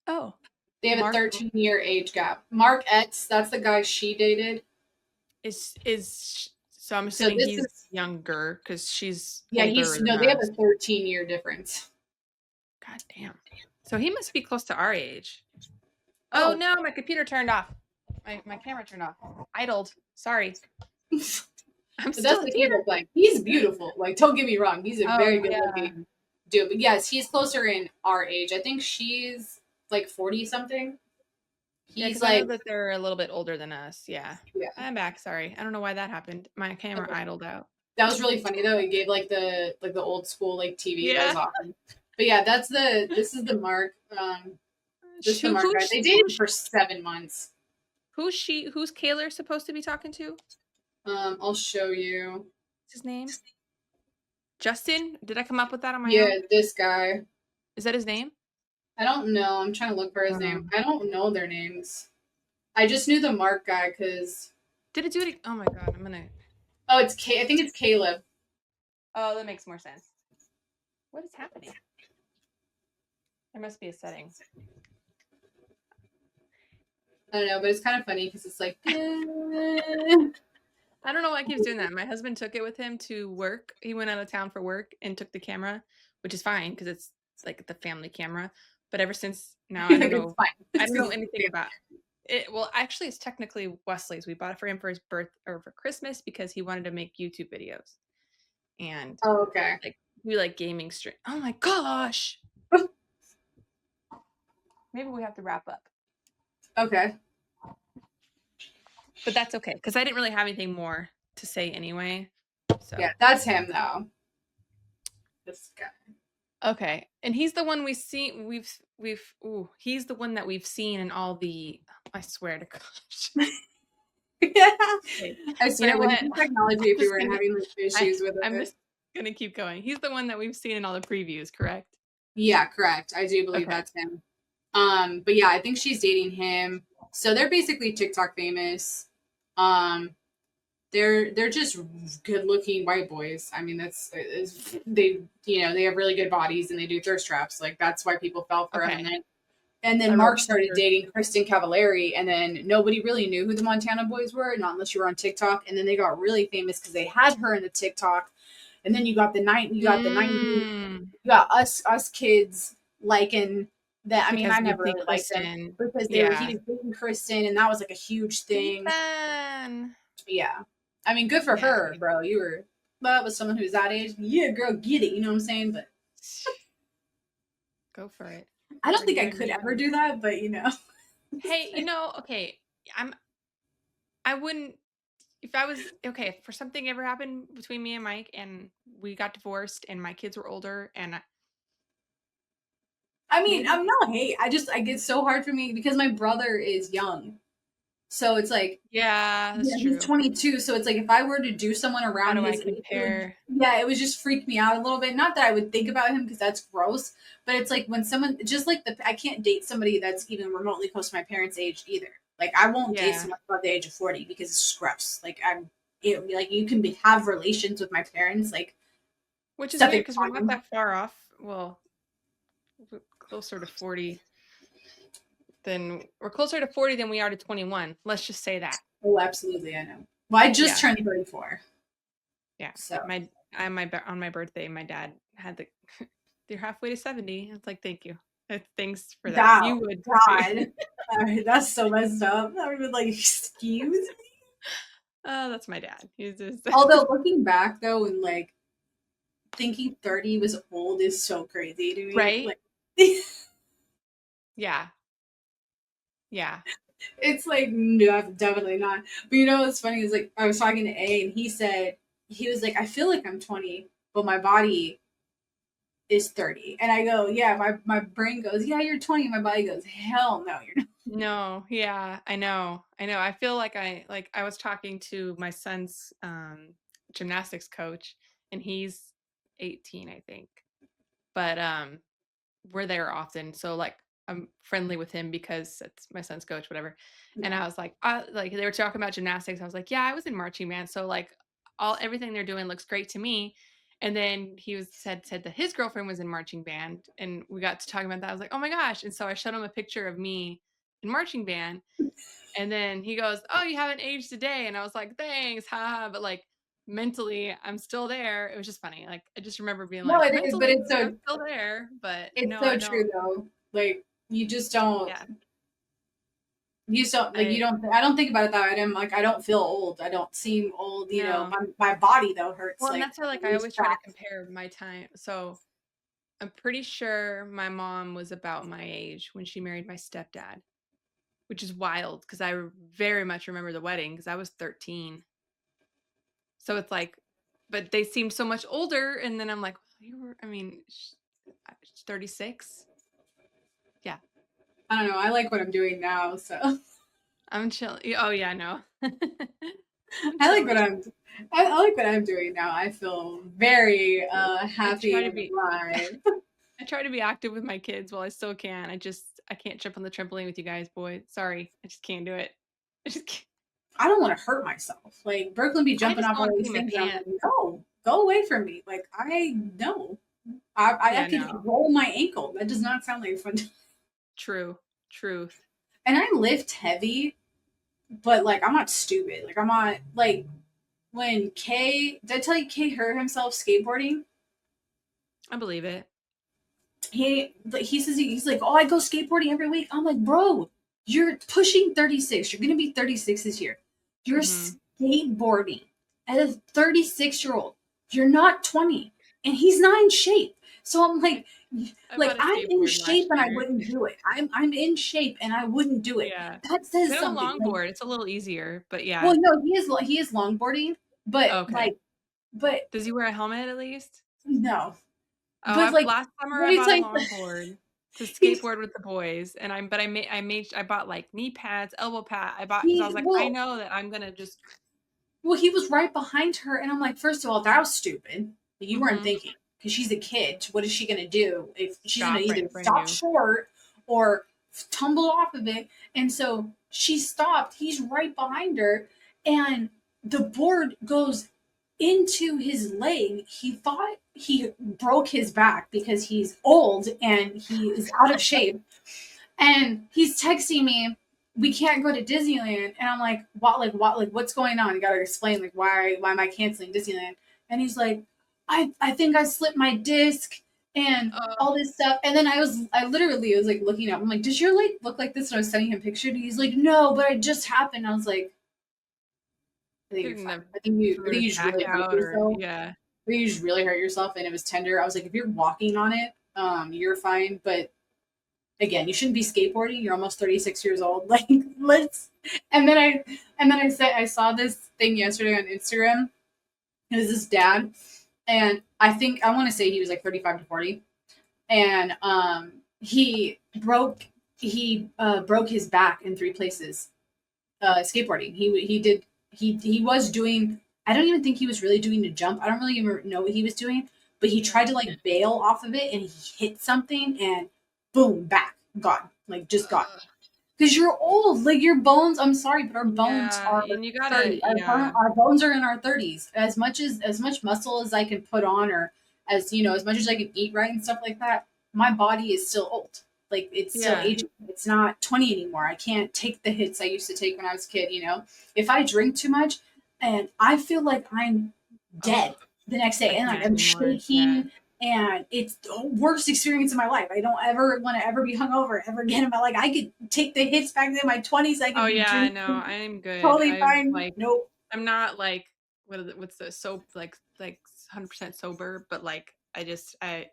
Oh, they have Mark a 13-year age gap. Mark Etz, that's the guy she dated. is so I'm So assuming this he's is younger because she's yeah, older he's than no, they have us. a 13-year difference. God damn. So he must be close to our age. Oh no, my computer turned off. My camera turned off. Idled. Sorry. I'm But still that's the kid here. that's like he's beautiful. Like, don't get me wrong, he's a very good looking dude. But yes, he's closer in our age. I think she's like 40 something. Yeah, He's because I know like that they're a little bit older than us. Yeah. yeah. I'm back. Sorry. I don't know why that happened. My camera Okay. idled out. That was really funny though. It gave like the old school like TV. That was Yeah. awesome. But yeah, this is the Mark. This is the Mark guy. They dated for 7 months. Who's Kaylor supposed to be talking to? I'll show you. What's his name? Justin? Did I come up with that on my Yeah, own? this guy. Is that his name? I don't know. I'm trying to look for his name. I don't know their names. I just knew the Mark guy because. Did it do it? Oh my god, I'm gonna. Oh, I think it's Caleb. Oh, that makes more sense. What is happening? There must be a setting. I don't know, but it's kind of funny because it's like. I don't know why he keeps doing that. My husband took it with him to work. He went out of town for work and took the camera, which is fine because it's like the family camera. But ever since now, I don't know. It's fine. I don't know anything about it. Well, actually, it's technically Wesley's. We bought it for him for his birth or for Christmas because he wanted to make YouTube videos. And Oh, okay. like we like gaming stream. Oh my gosh. Maybe we have to wrap up. Okay. But that's okay because I didn't really have anything more to say anyway. So Yeah, that's him though. This guy. Okay, and he's the one we've he's the one that we've seen in all the. I swear to gosh. Yeah, I swear. You know when what? technology, if we were having like, issues with I'm it. just gonna keep going. He's the one that we've seen in all the previews, correct? Yeah, correct. I do believe that's him. But yeah, I think she's dating him. So they're basically TikTok famous. They're just good looking white boys. I mean, they they have really good bodies and they do thirst traps. Like that's why people fell for him. And then Mark started dating Kristen Cavallari, and then nobody really knew who the Montana boys were, not unless you were on TikTok. And then they got really famous because they had her in the TikTok. And then you got the 90s, you got us kids liking that. I mean, I never really liked them because he was dating Kristen, and that was like a huge thing. Yeah. I mean, good for her, bro. That was someone who's that age. Yeah, girl, get it. You know what I'm saying? But go for it. I don't for think you I and could me ever both. do that, but you know. Hey, okay, I wouldn't if I was okay, if for something ever happened between me and Mike and we got divorced and my kids were older and I mean, maybe I'm not hate. I get so hard for me because my brother is young. So it's like, yeah, that's yeah, he's true. 22. So it's like if I were to do someone How around do I his age, compare? yeah, it would just freak me out a little bit. Not that I would think about him because that's gross, but it's like when someone just like I can't date somebody that's even remotely close to my parents' age either. Like I won't date Yeah, someone above the age of 40 because it's just gross. Like like you can have relations with my parents, like which is weird stepping because we're on not them. that far off. Well, we're closer to 40 than we are to 21. Let's just say that. Oh, absolutely, I know. Well, I just Yeah, turned 34, yeah. so On my birthday, my dad had the you're halfway to 70. It's like, thank you. Thanks for that. wow, You would too. God, that's so messed up. I would be like, excuse me. Oh, that's my dad. He's just Although looking back though, and like thinking 30 was old is so crazy to me. right. Like, Yeah, yeah. it's like, no, definitely not. But you know what's funny is like, I was talking to A and he was like, I feel like I'm 20, but my body is 30. And I go, yeah, my brain goes, yeah, you're 20. My body goes, hell no, you're not. No, yeah, I know. I know. I feel like I was talking to my son's gymnastics coach and he's 18, I think. But we're there often. So like I'm friendly with him because it's my son's coach, whatever. And Yeah. I was like they were talking about gymnastics. I was like, yeah, I was in marching band. So like everything they're doing looks great to me. And then he said that his girlfriend was in marching band and we got to talking about that. I was like, oh my gosh. And so I showed him a picture of me in marching band. And then he goes, oh, you haven't aged a day. And I was like, thanks, haha. But like mentally, I'm still there. It was just funny. Like I just remember being No, like, it is, but mentally, I'm still there, but it's no, I so don't. true though. Like Yeah, you just don't like you I don't I don't think about it that way. I'm like I don't feel old. I don't seem old, you know. no. My body though hurts Well, and like that's why like I I lose always try to track. compare my time. So I'm pretty sure my mom was about my age when she married my stepdad, which is wild because very much remember the wedding because I was 13. So it's like, but they seemed so much older, and then I'm like, you were. I mean, 36. Yeah, I don't know. I like what I'm doing now, so I'm chill. Oh yeah, no, I'm I like what chilling. I like what I'm doing now. I feel very I try happy to and be. alive. I try to be active with my kids while I still can. I can't jump on the trampoline with you guys, boy. Sorry, I just can't do it. I just can't. I don't want to hurt myself. Like Brooklyn be I jumping just off don't want all to these pee my things, and I'm like, pants. no, go away from me. Like I know. I Yeah, could no. roll my ankle. That does not sound like fun. True. Truth. And I lift heavy, but like I'm not stupid. Like I'm not like when Kay did I tell you Kay hurt himself skateboarding? I believe it. He says he's like, oh, I go skateboarding every week. I'm like, bro, you're pushing 36. You're gonna be 36 this year. You're Hmm. skateboarding at a 36-year-old. You're not 20, and he's not in shape. So I'm I like bought a I'm in skateboard shape last and I year. wouldn't do it. I'm in shape and I wouldn't do it. Yeah. That says Get him a something. Like, longboard. It's a little easier, but well, yeah. no, he is longboarding, but Okay. but Does he wear a helmet at least? no, Oh, but like last summer let I me bought a tell you, longboard to he's skateboard with the boys, and I bought like knee pads, elbow pad. I bought because I he was like, I well know that I'm gonna just. Well, he was right behind her, and I'm like, first of all, that was stupid. You weren't Hmm. thinking because she's a kid. What is she gonna do? If she's gonna Stop right either in front of stop you. short or tumble off of it, and so she stopped. He's right behind her, and the board goes into his leg. He thought he broke his back because he's old and he is out of shape. And he's texting me, we can't go to Disneyland. And I'm like, what, what's going on? You gotta explain, like, why am I canceling Disneyland? And he's like, I think I slipped my disc and Oh, all this stuff. And then I literally was like looking up, I'm like, does your leg look like this? And I was sending him pictures. And he's like, no, but it just happened. I was like, I think you're couldn't fine. have I threw think his you just back really hurt out or yourself. yeah. I think you just really hurt yourself and it was tender. I was like, if you're walking on it, you're fine. But again, you shouldn't be skateboarding. You're almost 36 years old. Like, let's. And then I said I saw this thing yesterday on Instagram. It was this dad, and I want to say he was like 35 to 40, and he broke his back in 3 places skateboarding. He was doing. I don't even think he was really doing a jump. I don't really even know what he was doing, but he tried to like bail off of it and he hit something and boom, back gone, like just gone. Because you're old, like your bones. I'm sorry, but our bones Yeah, are and you gotta, 30. yeah, Our bones are in our 30s. As much muscle as I can put on, or as as much as I can eat right and stuff like that, my body is still old. Like it's still yeah. aging. It's not 20 anymore. I can't take the hits I used to take when I was a kid. If I drink too much, and I feel like I'm Oh, dead the next day, I and like can't I'm anymore. Yeah. shaking, and it's the worst experience of my life. I don't ever want to ever be hungover ever again in my life. I could take the hits back in my 20s. I Oh could be yeah, I know. drinking I'm good. totally I've fine. like, Nope. I'm not like, what's the soap, like 100% sober, but like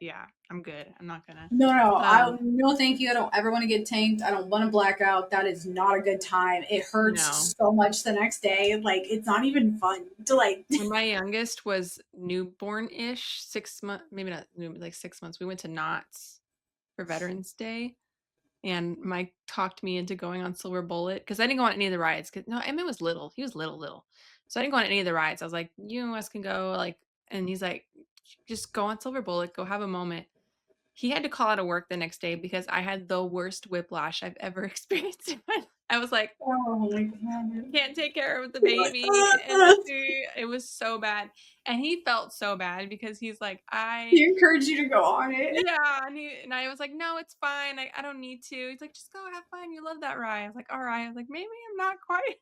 yeah, I'm good. I'm not gonna. No, no, Um, no, thank you. I don't ever want to get tanked. I don't want to black out. That is not a good time. It hurts no. so much the next day. Like it's not even fun to like. When my youngest was newborn-ish, 6 months, maybe not new, like 6 months, we went to Knott's for Veterans Day. And Mike talked me into going on Silver Bullet because I didn't go on any of the rides. Cause no, Emmett was little. He was little. So I didn't go on any of the rides. I was like, you and Wes can go. Like, and he's like, just go on Silver Bullet, go have a moment. He had to call out of work the next day because I had the worst whiplash I've ever experienced in my life. I was like, Oh my god. can't take care of the You're like, baby. And it was so bad. And he felt so bad because he's like, he encouraged you to go on it. yeah, and I was like, "No, it's fine. I don't need to." He's like, "Just go have fun. You love that ride." I was like, "All right." I was like, "Maybe I'm not quite."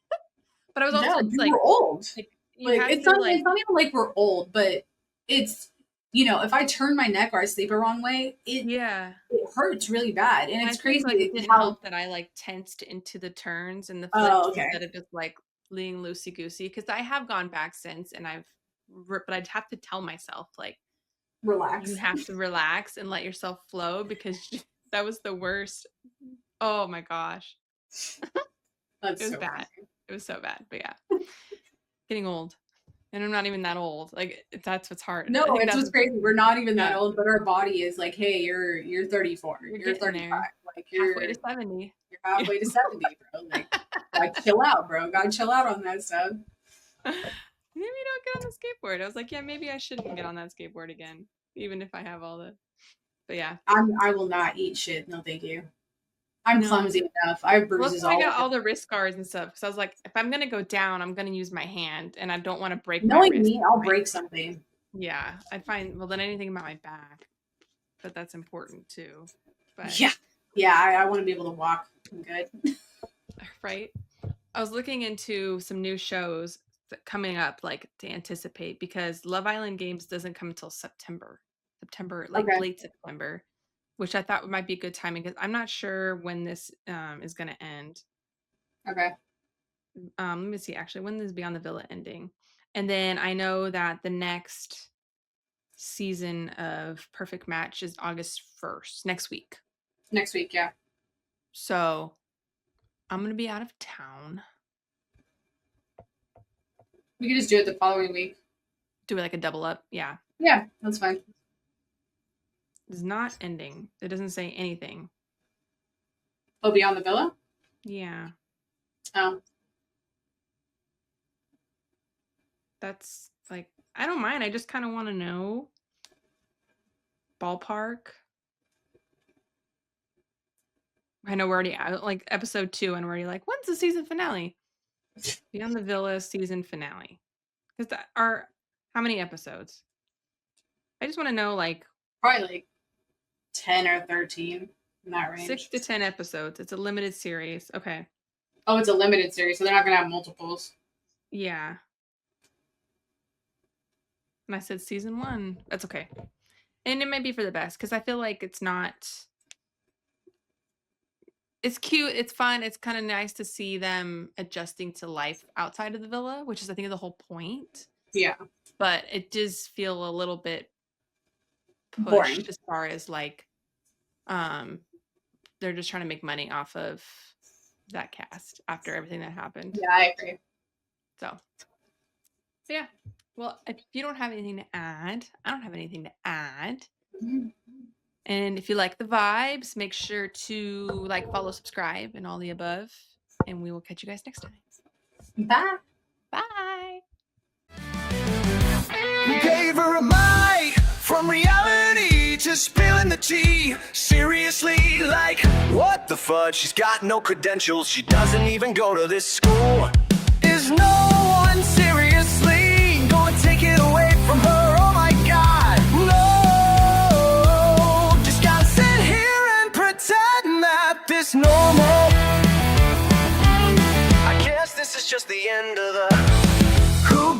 But I was also No, it's you were old. like you Like have to it's like not even like we're old, but it's if I turn my neck or I sleep the wrong way, yeah. it hurts really bad. And And I it's think like crazy it didn't how help that I like tensed into the turns and the flips oh, okay. instead of just like being loosey goosey because I have gone back since and but I'd have to tell myself like you Relax. have to relax and let yourself flow because that was the worst. Oh my gosh. It That's was so bad. funny. It was so bad. But yeah, getting old. And I'm not even that old. Like that's what's hard. No, I think it's that's what's crazy. We're not even that yeah. old, but our body is like, hey, you're 34, You're you're getting 35, there. like Halfway to 70. you're halfway to 70, bro. Like, gotta chill out, bro. Gotta chill out on that stuff. Maybe don't get on the skateboard. I was like, yeah, maybe I shouldn't get on that skateboard again, even if I have all the. But yeah, I will not eat shit. No, thank you. I'm no. clumsy enough. I have Well, that's bruises why I all got over. all the wrist guards and stuff. Because I was like, if I'm gonna go down, I'm gonna use my hand, and I don't want to break my Knowing wrist. me, I'll break something. Yeah, I'd find well then anything about my back, but that's important too. But Yeah, yeah. I want to be able to walk. I'm good. right. I was looking into some new shows coming up, like to anticipate, because Love Island Games doesn't come until September, like Okay. late September, which I thought might be a good timing because I'm not sure when this is going to end. Okay. Let me see, actually, when is Beyond the Villa ending? And then I know that the next season of Perfect Match is August 1st, next week. Next week, yeah. So I'm going to be out of town. We could just do it the following week. Do like a double up. Yeah. Yeah, that's fine. It's not ending. It doesn't say anything. Oh, Beyond the Villa? Yeah. Oh. That's like I don't mind. I just kind of want to know ballpark. I know we're already out like episode 2 and we're already like, when's the season finale? Beyond the Villa season finale. Because that are how many episodes? I just want to know like Probably like 10 or 13 in that 6 range. to 10 episodes. It's a limited series. Okay. Oh, it's a limited series, so they're not going to have multiples. Yeah. And I said season 1. That's okay. And it might be for the best because I feel like it's not it's cute, it's fun, it's kind of nice to see them adjusting to life outside of the villa, which is I think the whole point. Yeah. But it does feel a little bit Boring. pushed as far as like um they're just trying to make money off of that cast after everything that happened. Yeah, I agree. So yeah. Well, if you don't have anything to add, I don't have anything to add. And if you like the vibes, make sure to like, follow, subscribe, and all the above. And we will catch you guys next time. Bye. Bye. You gave her a mic, from reality to spilling the tea. Seriously, like, what the fudge? She's got no credentials, she doesn't even go to this school. Is no one seriously gonna take it away from her? Oh my god, no. Just gotta sit here and pretend that this normal. I guess this is just the end of the Who